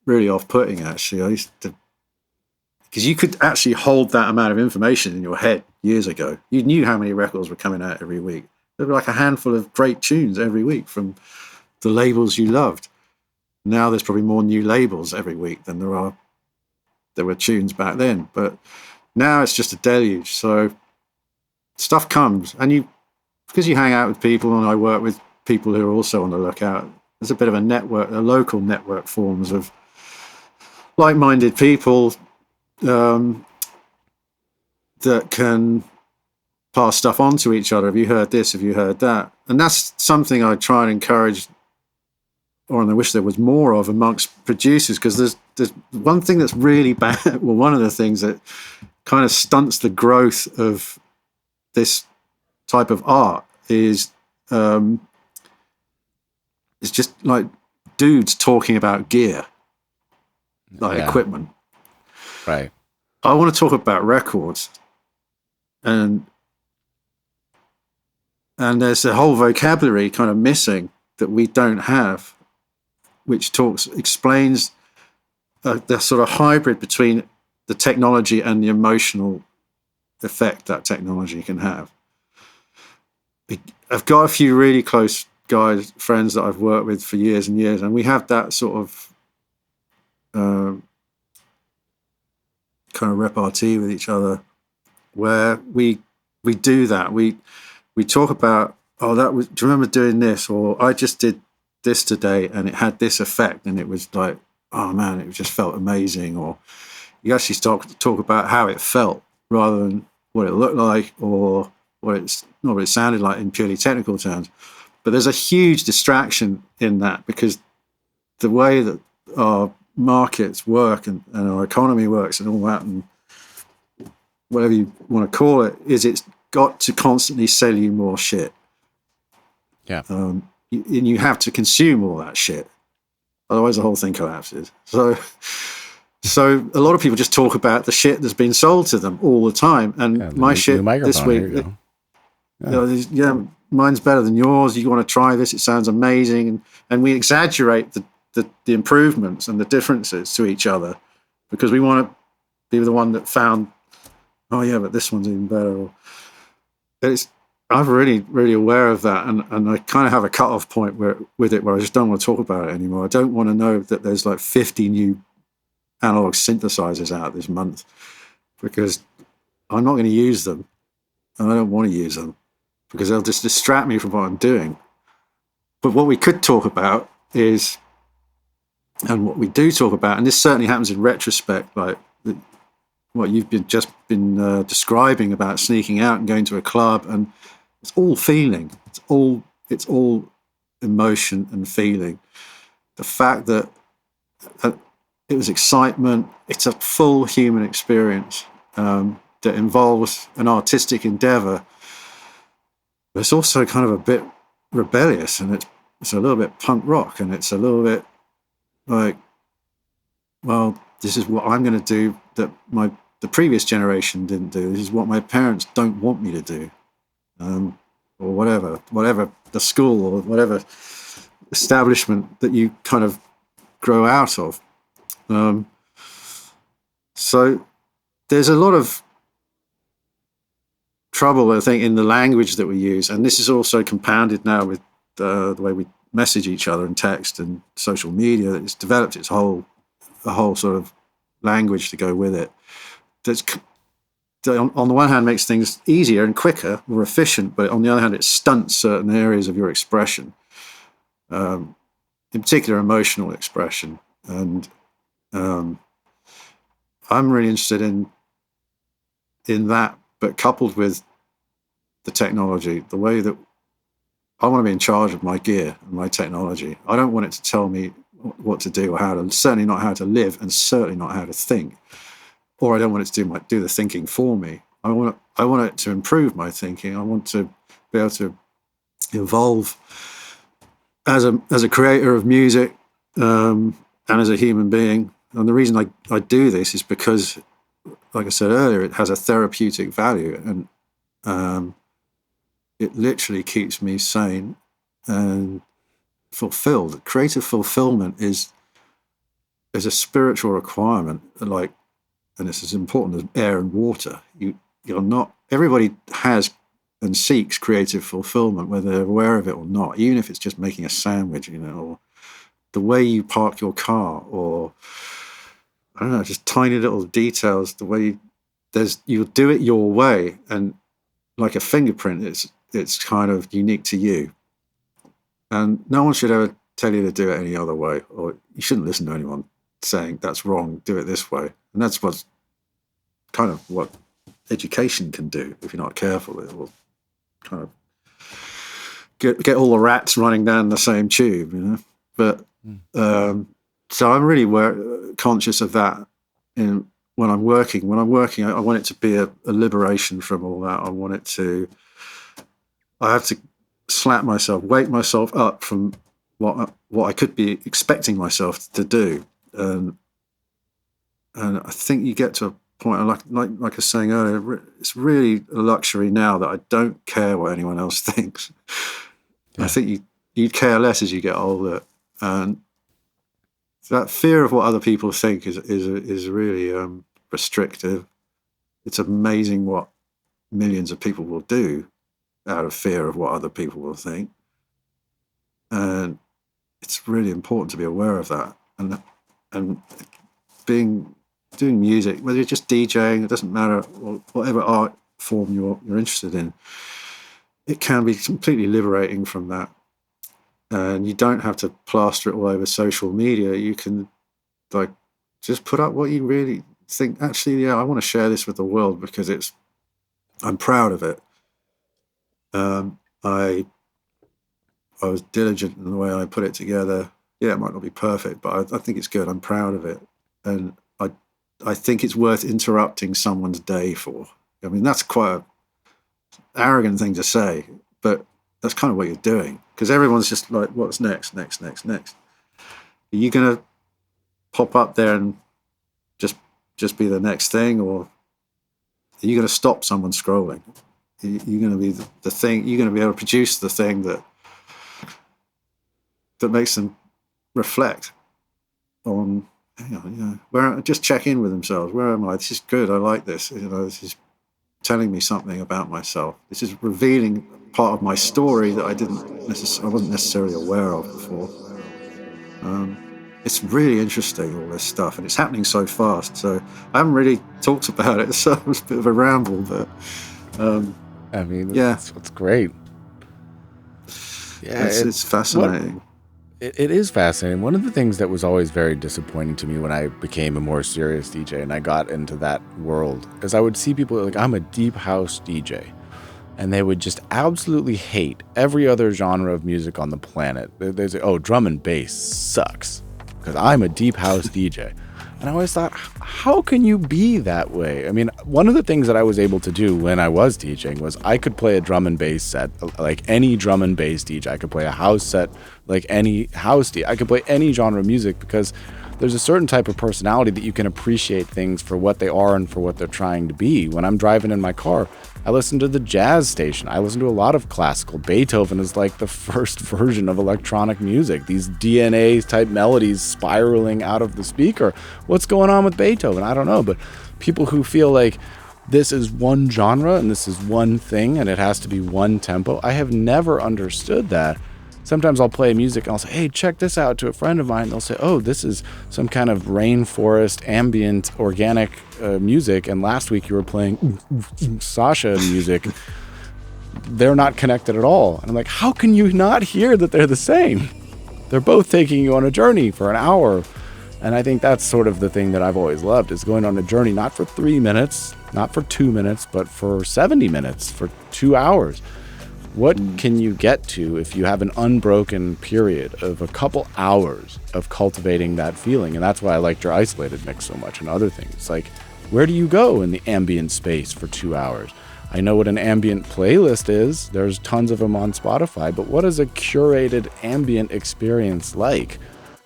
really off-putting, actually. Because you could actually hold that amount of information in your head years ago. You knew how many records were coming out every week. There were like a handful of great tunes every week from the labels you loved. Now there's probably more new labels every week than there were tunes back then. But now it's just a deluge. So stuff comes, and because you hang out with people, and I work with people who are also on the lookout, there's a bit of a network, a local network forms of like-minded people that can pass stuff on to each other. Have you heard this? Have you heard that? And that's something I try and encourage, or I wish there was more of amongst producers, because there's one thing that's really bad. Well, one of the things that kind of stunts the growth of this type of art is it's just like dudes talking about gear, like equipment. Right. I want to talk about records, and there's a whole vocabulary kind of missing that we don't have, which explains the sort of hybrid between the technology and the emotional effect that technology can have. I've got a few really close friends that I've worked with for years and years, and we have that sort of kind of repartee with each other where we do that. We talk about, do you remember doing this? Or I just did this today and it had this effect, and it was like, oh man, it just felt amazing. Or you actually start to talk about how it felt rather than what it looked like or what it sounded like in purely technical terms. But there's a huge distraction in that, because the way that our markets work and our economy works and all that, and whatever you want to call it, is it's got to constantly sell you more shit. Yeah. And you have to consume all that shit. Otherwise the whole thing collapses. So a lot of people just talk about the shit that's been sold to them all the time. And my shit this week, mine's better than yours. You want to try this? It sounds amazing. And we exaggerate the improvements and the differences to each other because we want to be the one that found, oh yeah, but this one's even better. I'm really, really aware of that, and I kind of have a cut-off point where I just don't want to talk about it anymore. I don't want to know that there's like 50 new analog synthesizers out this month, because I'm not going to use them, and I don't want to use them because they'll just distract me from what I'm doing. But what we could talk about is, and what we do talk about, and this certainly happens in retrospect, like what you've just been describing about sneaking out and going to a club, and it's all feeling. It's all emotion and feeling. The fact that it was excitement. It's a full human experience that involves an artistic endeavor. But it's also kind of a bit rebellious, and it's a little bit punk rock, and it's a little bit like, well, this is what I'm going to do that the previous generation didn't do. This is what my parents don't want me to do. Or whatever the school or whatever establishment that you kind of grow out of. So there's a lot of trouble, I think, in the language that we use, and this is also compounded now with the way we message each other in text and social media. It's developed a whole sort of language to go with it. That's on the one hand makes things easier and quicker, more efficient, but on the other hand it stunts certain areas of your expression, in particular emotional expression. And I'm really interested in that, but coupled with the technology, the way that I want to be in charge of my gear and my technology. I don't want it to tell me what to do or how to, certainly not how to live, and certainly not how to think. Or I don't want it to do the thinking for me. I want it to improve my thinking. I want to be able to evolve as a creator of music, and as a human being. And the reason I do this is because, like I said earlier, it has a therapeutic value, and it literally keeps me sane and fulfilled. Creative fulfillment is a spiritual requirement, and it's as important as air and water. You're not, everybody has and seeks creative fulfillment, whether they're aware of it or not, even if it's just making a sandwich, or the way you park your car, or I don't know, just tiny little details, the way you'll do it your way, and like a fingerprint, it's kind of unique to you. And no one should ever tell you to do it any other way, or you shouldn't listen to anyone saying that's wrong, do it this way. And that's what's kind of what education can do if you're not careful. It will kind of get all the rats running down the same tube, But so I'm really conscious of that in when I'm working, I want it to be a liberation from all that. I have to wake myself up from what I could be expecting myself to do. And I think you get to a point, like I was saying earlier, it's really a luxury now that I don't care what anyone else thinks. Yeah. I think you care less as you get older, and that fear of what other people think is really restrictive. It's amazing what millions of people will do out of fear of what other people will think, and it's really important to be aware of that. And doing music, whether you're just DJing, it doesn't matter, or whatever art form you're interested in, it can be completely liberating from that. And you don't have to plaster it all over social media. You can just put up what you really think, actually, yeah, I want to share this with the world because I'm proud of it. I was diligent in the way I put it together. Yeah, it might not be perfect, but I think it's good. I'm proud of it. And I think it's worth interrupting someone's day for. I mean, that's quite an arrogant thing to say, but that's kind of what you're doing, because everyone's just like, what's next? Are you going to pop up there and just be the next thing, or are you going to stop someone scrolling? You're going to be the thing. You're going to be able to produce the thing that makes them reflect on, where, just check in with themselves. Where am I? This is good. I like this. This is telling me something about myself. This is revealing part of my story that I wasn't necessarily aware of before. It's really interesting, all this stuff, and it's happening so fast. So I haven't really talked about it, so it was a bit of a ramble, but I mean, that's great. Yeah, it's fascinating. It is fascinating. One of the things that was always very disappointing to me when I became a more serious DJ and I got into that world is I would see people like, I'm a deep house DJ, and they would just absolutely hate every other genre of music on the planet. They say, oh, drum and bass sucks because I'm a deep house DJ. And I always thought, how can you be that way? I mean, one of the things that I was able to do when I was DJing was I could play a drum and bass set like any drum and bass DJ. I could play a house set like any house DJ. I could play any genre of music because there's a certain type of personality that you can appreciate things for what they are and for what they're trying to be. When I'm driving in my car, I listen to the jazz station. I listen to a lot of classical. Beethoven is like the first version of electronic music. These DNA type melodies spiraling out of the speaker. What's going on with Beethoven? I don't know. But people who feel like this is one genre and this is one thing and it has to be one tempo, I have never understood that. Sometimes I'll play music and I'll say, hey, check this out, to a friend of mine. They'll say, oh, this is some kind of rainforest, ambient, organic music. And last week you were playing Sasha music. They're not connected at all. And I'm like, how can you not hear that they're the same? They're both taking you on a journey for an hour. And I think that's sort of the thing that I've always loved, is going on a journey, not for 3 minutes, not for 2 minutes, but for 70 minutes, for 2 hours. What can you get to if you have an unbroken period of a couple hours of cultivating that feeling? And that's why I liked your isolated mix so much and other things. Like, where do you go in the ambient space for 2 hours? I know what an ambient playlist is. There's tons of them on Spotify. But what is a curated ambient experience like?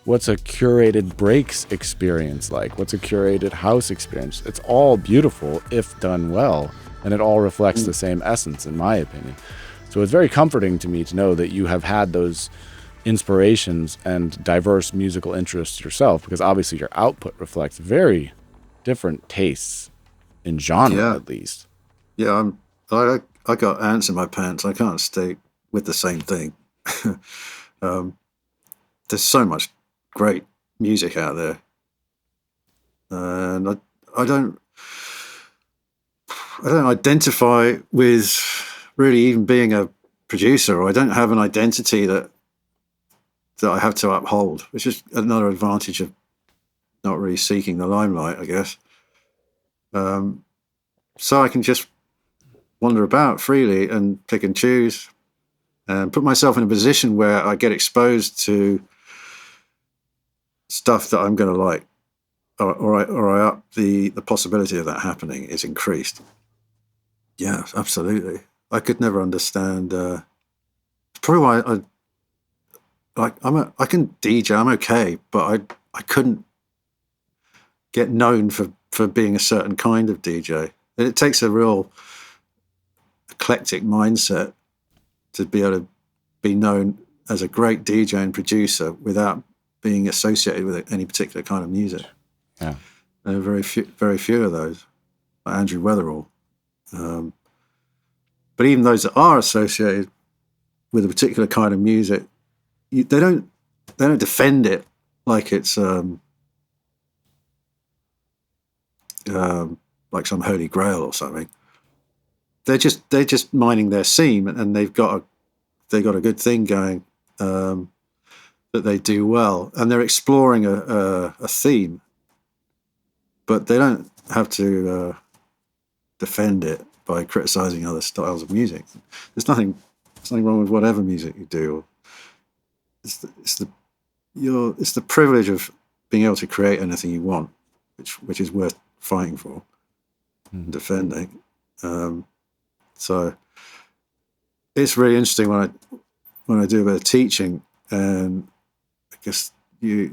What's a curated breaks experience like? What's a curated house experience? It's all beautiful if done well. And it all reflects the same essence, in my opinion. So it's very comforting to me to know that you have had those inspirations and diverse musical interests yourself, because obviously your output reflects very different tastes in genre, at least. Yeah, I got ants in my pants. I can't stay with the same thing. There's so much great music out there, and I don't identify with really even being a producer, or I don't have an identity that I have to uphold, which is another advantage of not really seeking the limelight, I guess. So I can just wander about freely and pick and choose and put myself in a position where I get exposed to stuff that I'm going to like. or I up the possibility of that happening is increased. Yeah, absolutely. I could never understand. Probably why I can DJ. I'm okay, but I couldn't get known for being a certain kind of DJ. And it takes a real eclectic mindset to be able to be known as a great DJ and producer without being associated with any particular kind of music. Yeah, there are very few of those, like Andrew Weatherall. But even those that are associated with a particular kind of music, they don't defend it like it's like some holy grail or something. They're just mining their seam, and they've got a good thing going that they do well, and they're exploring a theme, but they don't have to defend it by criticizing other styles of music. There's nothing wrong with whatever music you do. It's the privilege of being able to create anything you want, which is worth fighting for and defending. So it's really interesting when I do a bit of teaching, and I guess I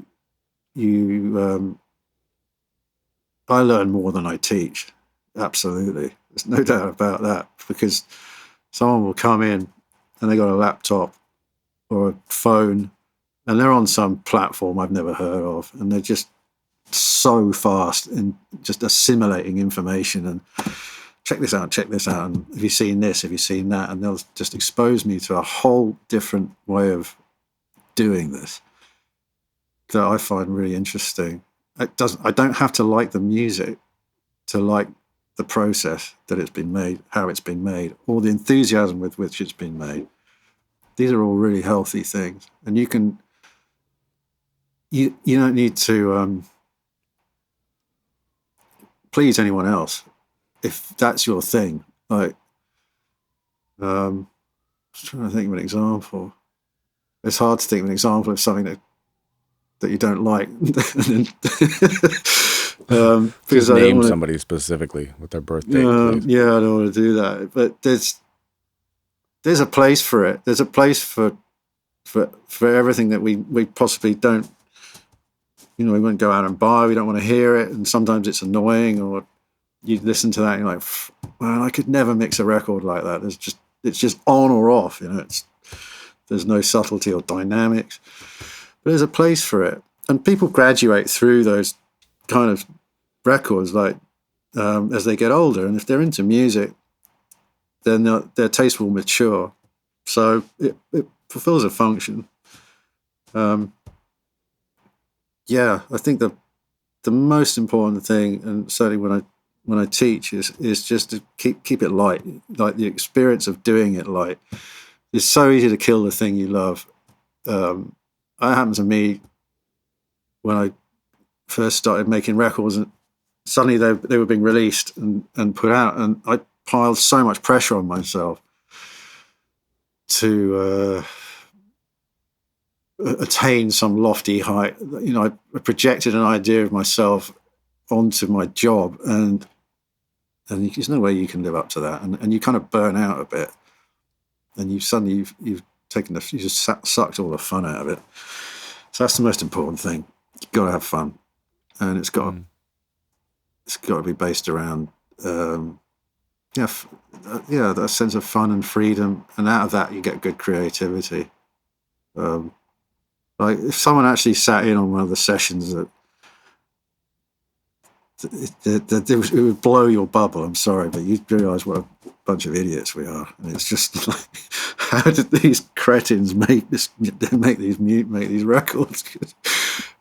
learn more than I teach. Absolutely, there's no doubt about that, because someone will come in and they got a laptop or a phone, and they're on some platform I've never heard of, and they're just so fast in just assimilating information and check this out, and have you seen this, have you seen that, and they'll just expose me to a whole different way of doing this that I find really interesting. I don't have to like the music to like the process that it's been made, how it's been made, or the enthusiasm with which it's been made. These are all really healthy things, and you don't need to please anyone else if that's your thing. Like, I'm trying to think of an example. It's hard to think of an example of something that you don't like. Because just name somebody specifically with their birthday. Yeah, I don't want to do that. But there's a place for it. There's a place for everything that we possibly don't. We won't go out and buy. We don't want to hear it, and sometimes it's annoying. Or you listen to that and you're like, man, I could never mix a record like that. It's just on or off. There's no subtlety or dynamics. But there's a place for it, and people graduate through those kind of records, like as they get older, and if they're into music, then their taste will mature. So it fulfills a function. Yeah, I think the most important thing, and certainly when I teach, is just to keep it light. Like, the experience of doing it light. It's so easy to kill the thing you love. That happened to me when I first started making records, and suddenly they were being released and put out, and I piled so much pressure on myself to attain some lofty height. I projected an idea of myself onto my job, and there's no way you can live up to that, and you kind of burn out a bit, and you've just sucked all the fun out of it. So that's the most important thing. You've got to have fun, and it's got to be based around that sense of fun and freedom, and out of that you get good creativity. Like, if someone actually sat in on one of the sessions, it would blow your bubble. I'm sorry, but you'd realise what a bunch of idiots we are. And it's just like, how did these cretins make these records?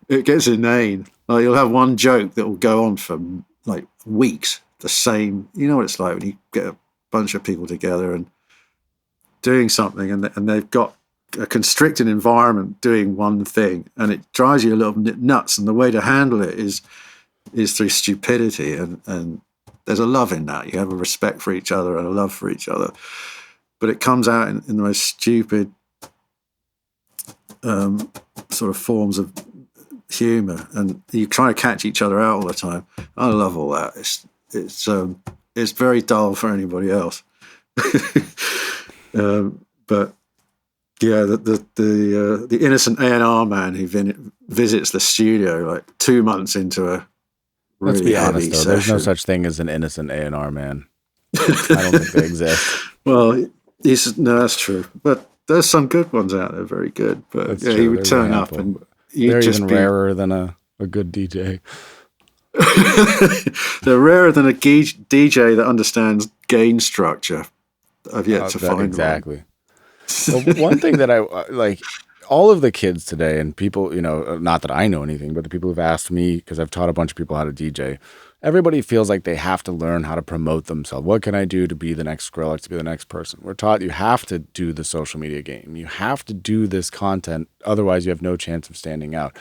It gets inane. Like, you'll have one joke that will go on for like weeks. The same, you know what it's like when you get a bunch of people together and doing something, and they've got a constricted environment doing one thing, and it drives you a little bit nuts. And the way to handle it is through stupidity, and there's a love in that. You have a respect for each other and a love for each other, but it comes out in the most stupid sort of forms of humor, and you try to catch each other out all the time. I love all that. It's very dull for anybody else. But yeah, the innocent A&R man who visits the studio like 2 months into a really Let's be heavy honest, though. session. There's no such thing as an innocent A&R man. I don't think they exist. Well, no, that's true. But there's some good ones out there, very good. But That's yeah, true. he would There's turn a up handful. and They're even rarer than a good DJ. They're rarer than a DJ that understands gain structure. I've yet to find exactly. Well, one thing that I like, all of the kids today and people, not that I know anything, but the people who've asked me, because I've taught a bunch of people how to DJ, everybody feels like they have to learn how to promote themselves. What can I do to be the next Skrillex, to be the next person? We're taught you have to do the social media game. You have to do this content. Otherwise, you have no chance of standing out.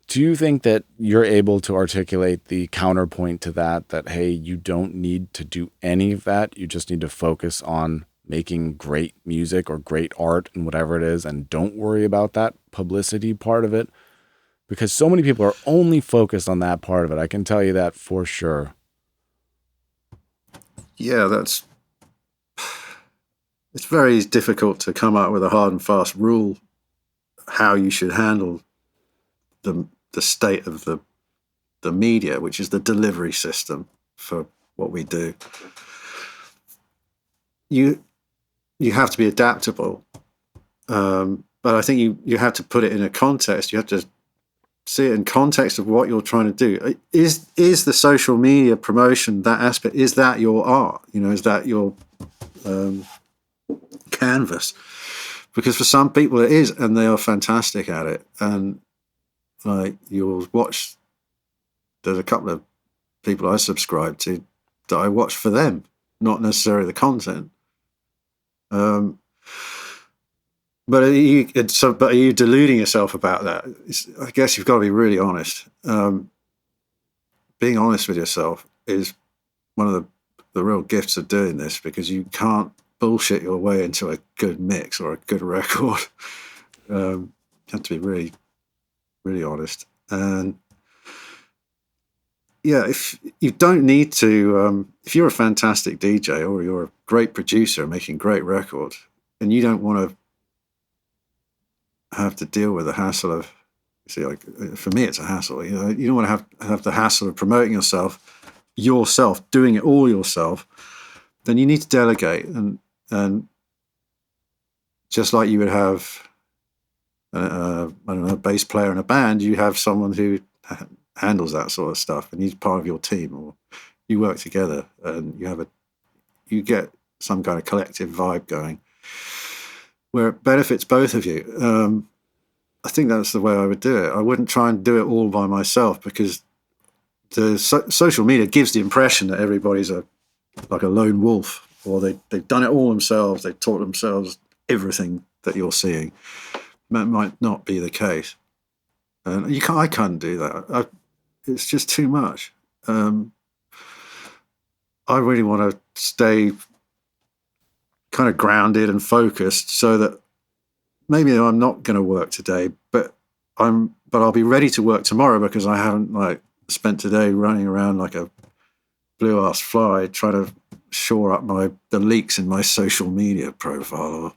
Do you think that you're able to articulate the counterpoint to that, hey, you don't need to do any of that. You just need to focus on making great music or great art and whatever it is, and don't worry about that publicity part of it? Because so many people are only focused on that part of it. I can tell you that for sure. Yeah, it's very difficult to come up with a hard and fast rule how you should handle the state of the media, which is the delivery system for what we do. You have to be adaptable, but I think you have to put it in a context. You have to see it in context of what you're trying to do. Is the social media promotion, that aspect, is that your art? Is that your canvas? Because for some people it is, and they are fantastic at it. And like, you'll watch, there's a couple of people I subscribe to that I watch for them, not necessarily the content. But are you deluding yourself about that? I guess you've got to be really honest. Being honest with yourself is one of the real gifts of doing this, because you can't bullshit your way into a good mix or a good record. You have to be really, really honest. And yeah, if you don't need to, if you're a fantastic DJ or you're a great producer making great records, and you don't want to have to deal with the hassle of, like, for me it's a hassle. You don't want to have the hassle of promoting yourself, doing it all yourself. Then you need to delegate, and just like you would have I don't know, a bass player in a band, you have someone who handles that sort of stuff, and he's part of your team, or you work together and you get some kind of collective vibe going where it benefits both of you. I think that's the way I would do it. I wouldn't try and do it all by myself, because the social media gives the impression that everybody's like a lone wolf, or they've done it all themselves. They've taught themselves everything that you're seeing. That might not be the case. And I can't do that. It's just too much. I really want to stay kind of grounded and focused, so that maybe I'm not going to work today, but I'll be ready to work tomorrow, because I haven't spent today running around like a blue ass fly trying to shore up the leaks in my social media profile. Or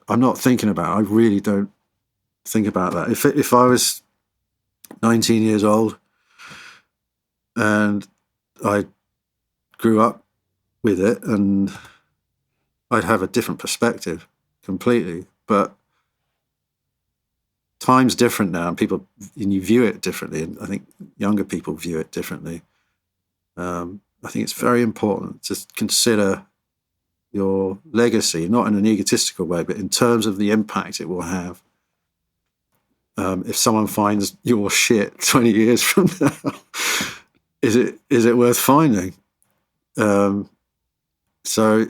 I'm not thinking about it. I really don't think about that. If I was 19 years old and I grew up with it, and I'd have a different perspective completely. But time's different now, and you view it differently, and I think younger people view it differently. I think it's very important to consider your legacy, not in an egotistical way, but in terms of the impact it will have. If someone finds your shit 20 years from now, is it worth finding? So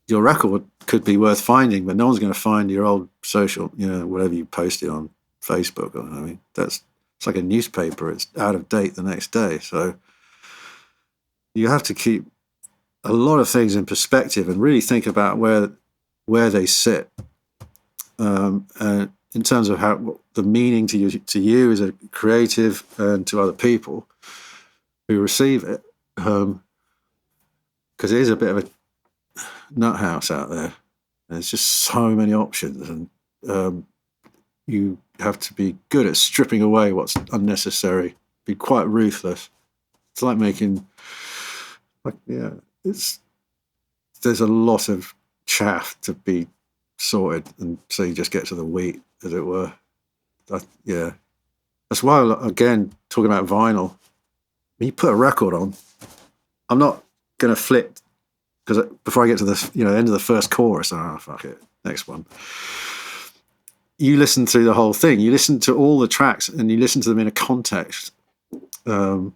your record could be worth finding, but no one's going to find your old social, whatever you posted on Facebook. It's like a newspaper. It's out of date the next day. So you have to keep a lot of things in perspective and really think about where they sit. And in terms of what the meaning to you as a creative and to other people who receive it, because it is a bit of a nut house out there. There's just so many options, and you have to be good at stripping away what's unnecessary. Be quite ruthless. It's like making, there's a lot of chaff to be sorted, and so you just get to the wheat, as it were. That's why, again, talking about vinyl, when you put a record on, I'm not going to flip, because before I get to the end of the first chorus, fuck it, next one. You listen through the whole thing. You listen to all the tracks, and you listen to them in a context. And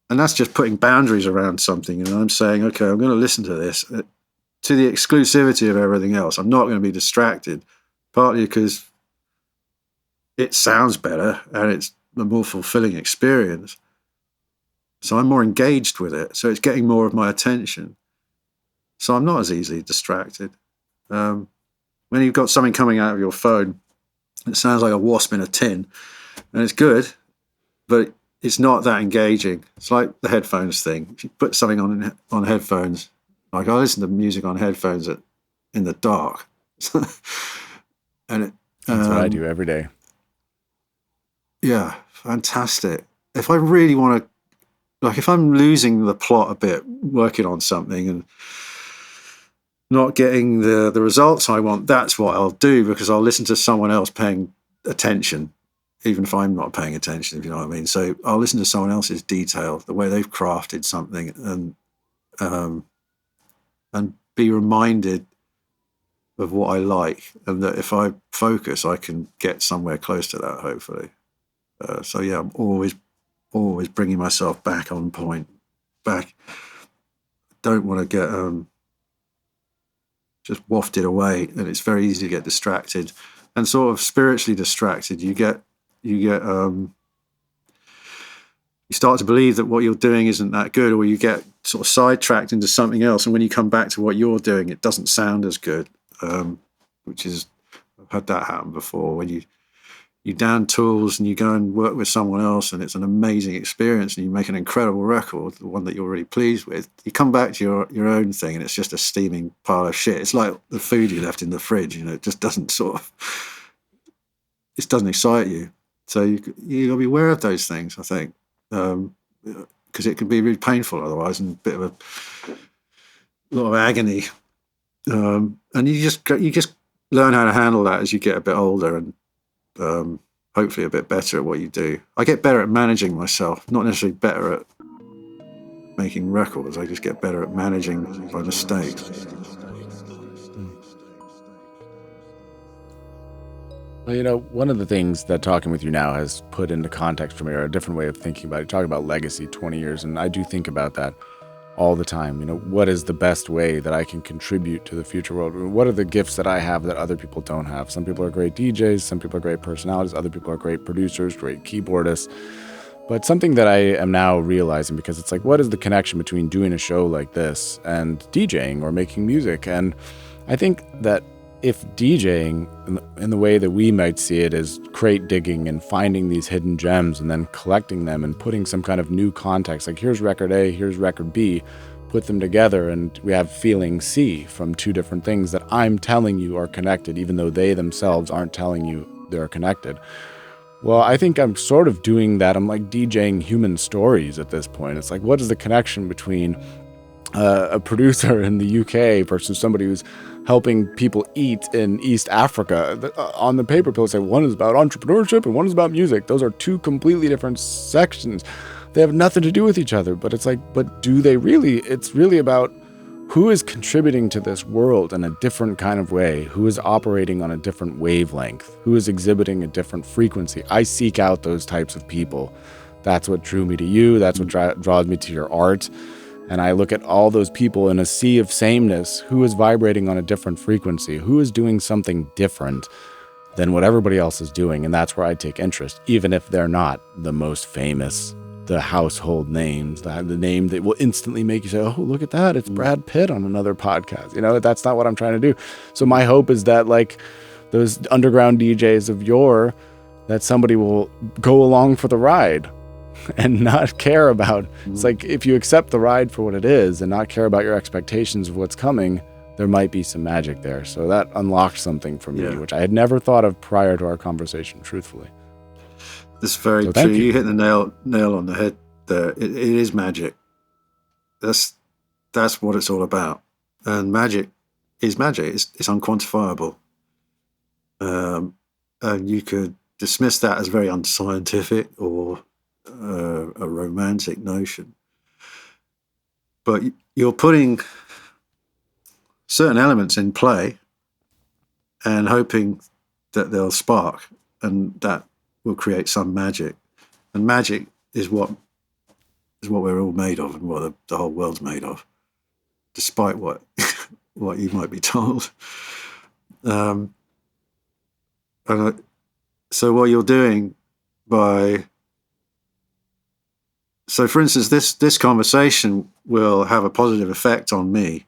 that's just putting boundaries around something. And I'm saying, okay, I'm going to listen to this to the exclusivity of everything else. I'm not going to be distracted, partly because it sounds better and it's a more fulfilling experience. So I'm more engaged with it. So it's getting more of my attention. So I'm not as easily distracted. When you've got something coming out of your phone, it sounds like a wasp in a tin, and it's good, but it's not that engaging. It's like the headphones thing. If you put something on headphones, like I listen to music on headphones in the dark, and that's what I do every day. Yeah, fantastic. If I really want to, like, if I'm losing the plot a bit, working on something and not getting the results I want, that's what I'll do, because I'll listen to someone else paying attention, even if I'm not paying attention, if you know what I mean. So I'll listen to someone else's detail, the way they've crafted something, and be reminded of what I like, and that if I focus, I can get somewhere close to that, hopefully. So yeah, I'm always bringing myself back on point. Don't want to get just wafted away, and it's very easy to get distracted and sort of spiritually distracted. You start to believe that what you're doing isn't that good, or you get sort of sidetracked into something else, and when you come back to what you're doing, it doesn't sound as good, which is, I've had that happen before, when you down tools and you go and work with someone else, and it's an amazing experience, and you make an incredible record, the one that you're really pleased with. You come back to your own thing, and it's just a steaming pile of shit. It's like the food you left in the fridge. It just doesn't it doesn't excite you. So you got to be aware of those things, I think, because it can be really painful otherwise, and a bit of a lot of agony. And you just learn how to handle that as you get a bit older, and hopefully a bit better at what you do. I get better at managing myself, not necessarily better at making records. I just get better at managing my mistakes. Well, one of the things that talking with you now has put into context for me, or a different way of thinking about it, talking about legacy 20 years, and I do think about that all the time. What is the best way that I can contribute to the future world? What are the gifts that I have that other people don't have? Some people are great DJs, some people are great personalities, other people are great producers, great keyboardists. But something that I am now realizing, because it's like, what is the connection between doing a show like this and DJing or making music? And I think that if DJing, in the way that we might see it, is crate digging and finding these hidden gems and then collecting them and putting some kind of new context, like here's record A, here's record B, put them together, and we have feeling C from two different things that I'm telling you are connected, even though they themselves aren't telling you they're connected. Well, I think I'm sort of doing that. I'm like DJing human stories at this point. It's like, what is the connection between a producer in the UK versus somebody who's helping people eat in East Africa? On the paper, people say one is about entrepreneurship and one is about music. Those are two completely different sections. They have nothing to do with each other. But it's like, but do they really? It's really about who is contributing to this world in a different kind of way, who is operating on a different wavelength, who is exhibiting a different frequency. I seek out those types of people. That's what drew me to you. That's what draws me to your art. And I look at all those people in a sea of sameness, who is vibrating on a different frequency, who is doing something different than what everybody else is doing. And that's where I take interest, even if they're not the most famous, the household names, the name that will instantly make you say, oh, look at that, it's Brad Pitt on another podcast. That's not what I'm trying to do. So my hope is that, like, those underground DJs of yore, that somebody will go along for the ride and not care about. It's like, if you accept the ride for what it is and not care about your expectations of what's coming, there might be some magic there. So that unlocked something for me, which I had never thought of prior to our conversation, truthfully. That's very true. You hit the nail on the head there. It is magic. That's what it's all about. And magic is magic. It's unquantifiable. And you could dismiss that as very unscientific or a romantic notion. But you're putting certain elements in play and hoping that they'll spark, and that will create some magic. And magic is what we're all made of, and what the whole world's made of, despite what what you might be told. So what you're doing so for instance, this conversation will have a positive effect on me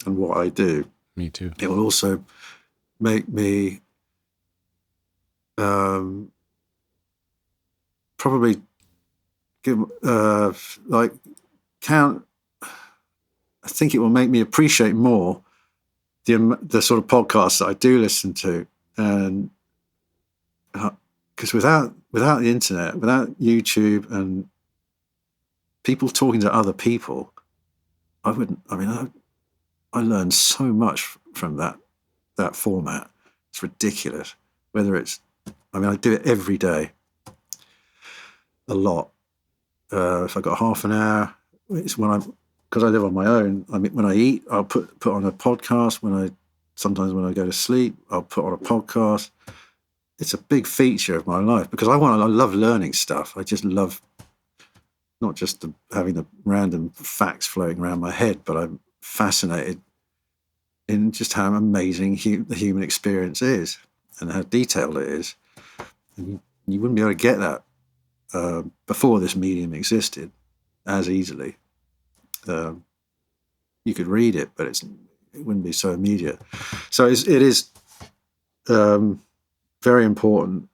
and what I do. Me too. It will also make me probably count. I think it will make me appreciate more the sort of podcasts that I do listen to, and because without the internet, without YouTube and people talking to other people, I learned so much from that format. It's ridiculous. Whether it's, I do it every day, a lot. If I got half an hour, it's because I live on my own. When I eat, I'll put on a podcast. Sometimes when I go to sleep, I'll put on a podcast. It's a big feature of my life because I love learning stuff. I just love not just having the random facts floating around my head, but I'm fascinated in just how amazing the human experience is and how detailed it is. And you wouldn't be able to get that before this medium existed as easily. You could read it, but it wouldn't be so immediate. So it is very important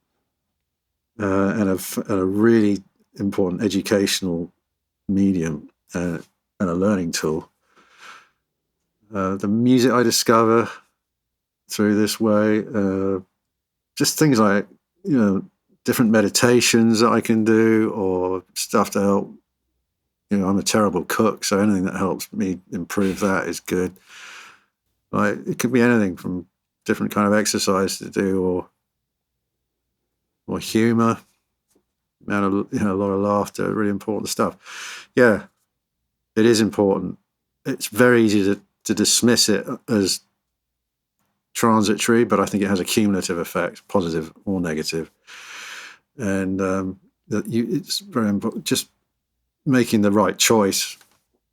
and a really important educational medium and a learning tool. The music I discover through this way, just things like, different meditations that I can do, or stuff to help. I'm a terrible cook, so anything that helps me improve that is good. Like, it could be anything from different kind of exercise to do, or humor, and a lot of laughter, really important stuff. Yeah, it is important. It's very easy to dismiss it as transitory, but I think it has a cumulative effect, positive or negative. And it's very important. Just making the right choice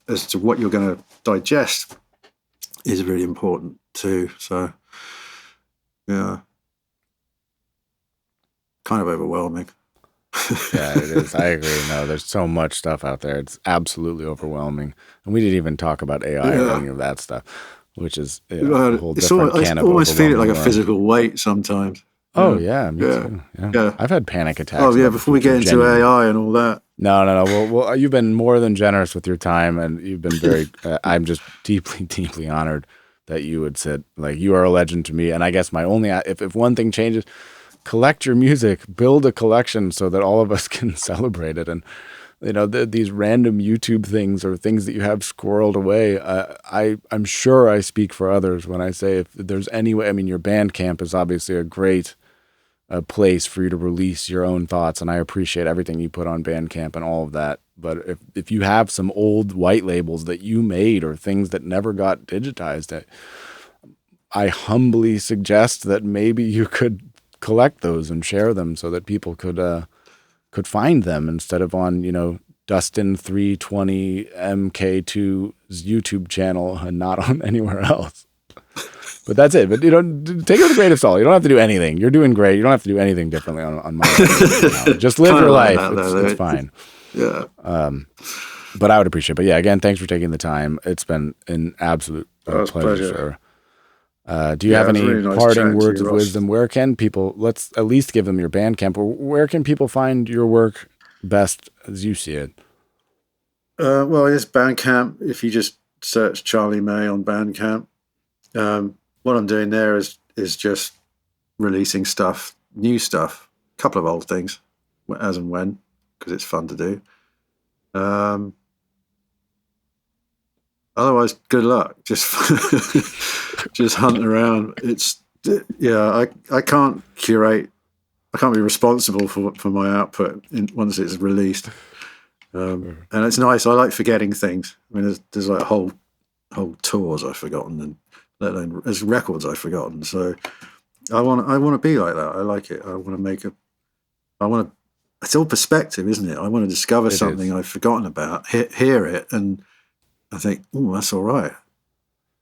as to what you're going to digest is really important too. So, yeah, kind of overwhelming. Yeah, it is. I agree. No, there's so much stuff out there. It's absolutely overwhelming. And we didn't even talk about AI or any of that stuff, which is a whole different can of I almost feel it like a worm. physical weight sometimes. Oh, yeah, me too. Yeah. I've had panic attacks. Oh, yeah, before we get into AI and all that. No. Well, you've been more than generous with your time, and you've been very, I'm just deeply, deeply honored that you would sit. Like, you are a legend to me. And I guess my only, if one thing changes, collect your music, build a collection so that all of us can celebrate it. And, these random YouTube things or things that you have squirreled away, I'm sure I speak for others when I say if there's any way, your Bandcamp is obviously a great place for you to release your own thoughts, and I appreciate everything you put on Bandcamp and all of that. But if you have some old white labels that you made or things that never got digitized, I humbly suggest that maybe you could collect those and share them so that people could find them instead of on, Dustin 320 MK2's YouTube channel and not on anywhere else. But that's it. But, take it with a grain of salt. You don't have to do anything. You're doing great. You don't have to do anything differently on my end. Just live your life. It's fine. Yeah. But I would appreciate it. But yeah, again, thanks for taking the time. It's been an absolute pleasure, sir. Do you have any really nice parting chatting to words you, of Ross. wisdom? Where can people, let's at least give them your Bandcamp, or where can people find your work best as you see it? Well, it's Bandcamp. If you just search Charlie May on Bandcamp, what I'm doing there is just releasing stuff, new stuff, a couple of old things, as and when, because it's fun to do. Otherwise, good luck. Just just hunting around. I can't curate. I can't be responsible for my output once it's released. And it's nice. I like forgetting things. I mean, there's like whole tours I've forgotten, and let alone there's records I've forgotten. So I want to be like that. I like it. I want to. It's all perspective, isn't it? I want to discover something I've forgotten about, hear it, and I think, oh, that's all right.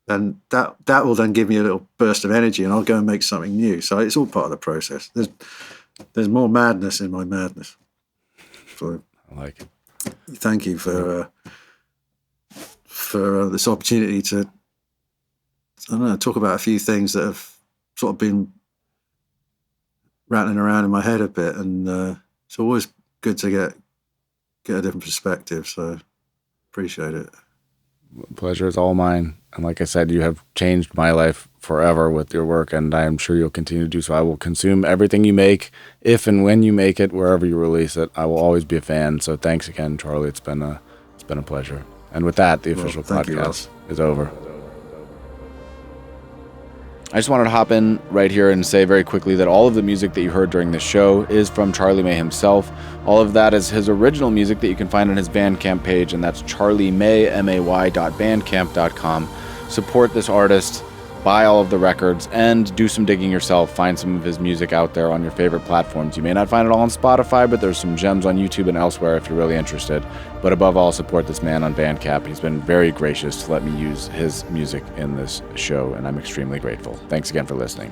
And that will then give me a little burst of energy, and I'll go and make something new. So it's all part of the process. There's more madness in my madness. So I like it. Thank you for this opportunity to, I don't know, talk about a few things that have sort of been rattling around in my head a bit, and it's always good to get a different perspective. So appreciate it. Pleasure is all mine. And like I said, you have changed my life forever with your work, and I am sure you'll continue to do so. I will consume everything you make, if and when you make it, wherever you release it. I will always be a fan. So thanks again, Charlie. It's been a pleasure. And with that, the official podcast is over. I just wanted to hop in right here and say very quickly that all of the music that you heard during this show is from Charlie May himself. All of that is his original music that you can find on his Bandcamp page, and that's charliemay.bandcamp.com. Support this artist, buy all of the records, and do some digging yourself. Find some of his music out there on your favorite platforms. You may not find it all on Spotify, but there's some gems on YouTube and elsewhere if you're really interested. But above all, support this man on Bandcamp. He's been very gracious to let me use his music in this show, and I'm extremely grateful. Thanks again for listening.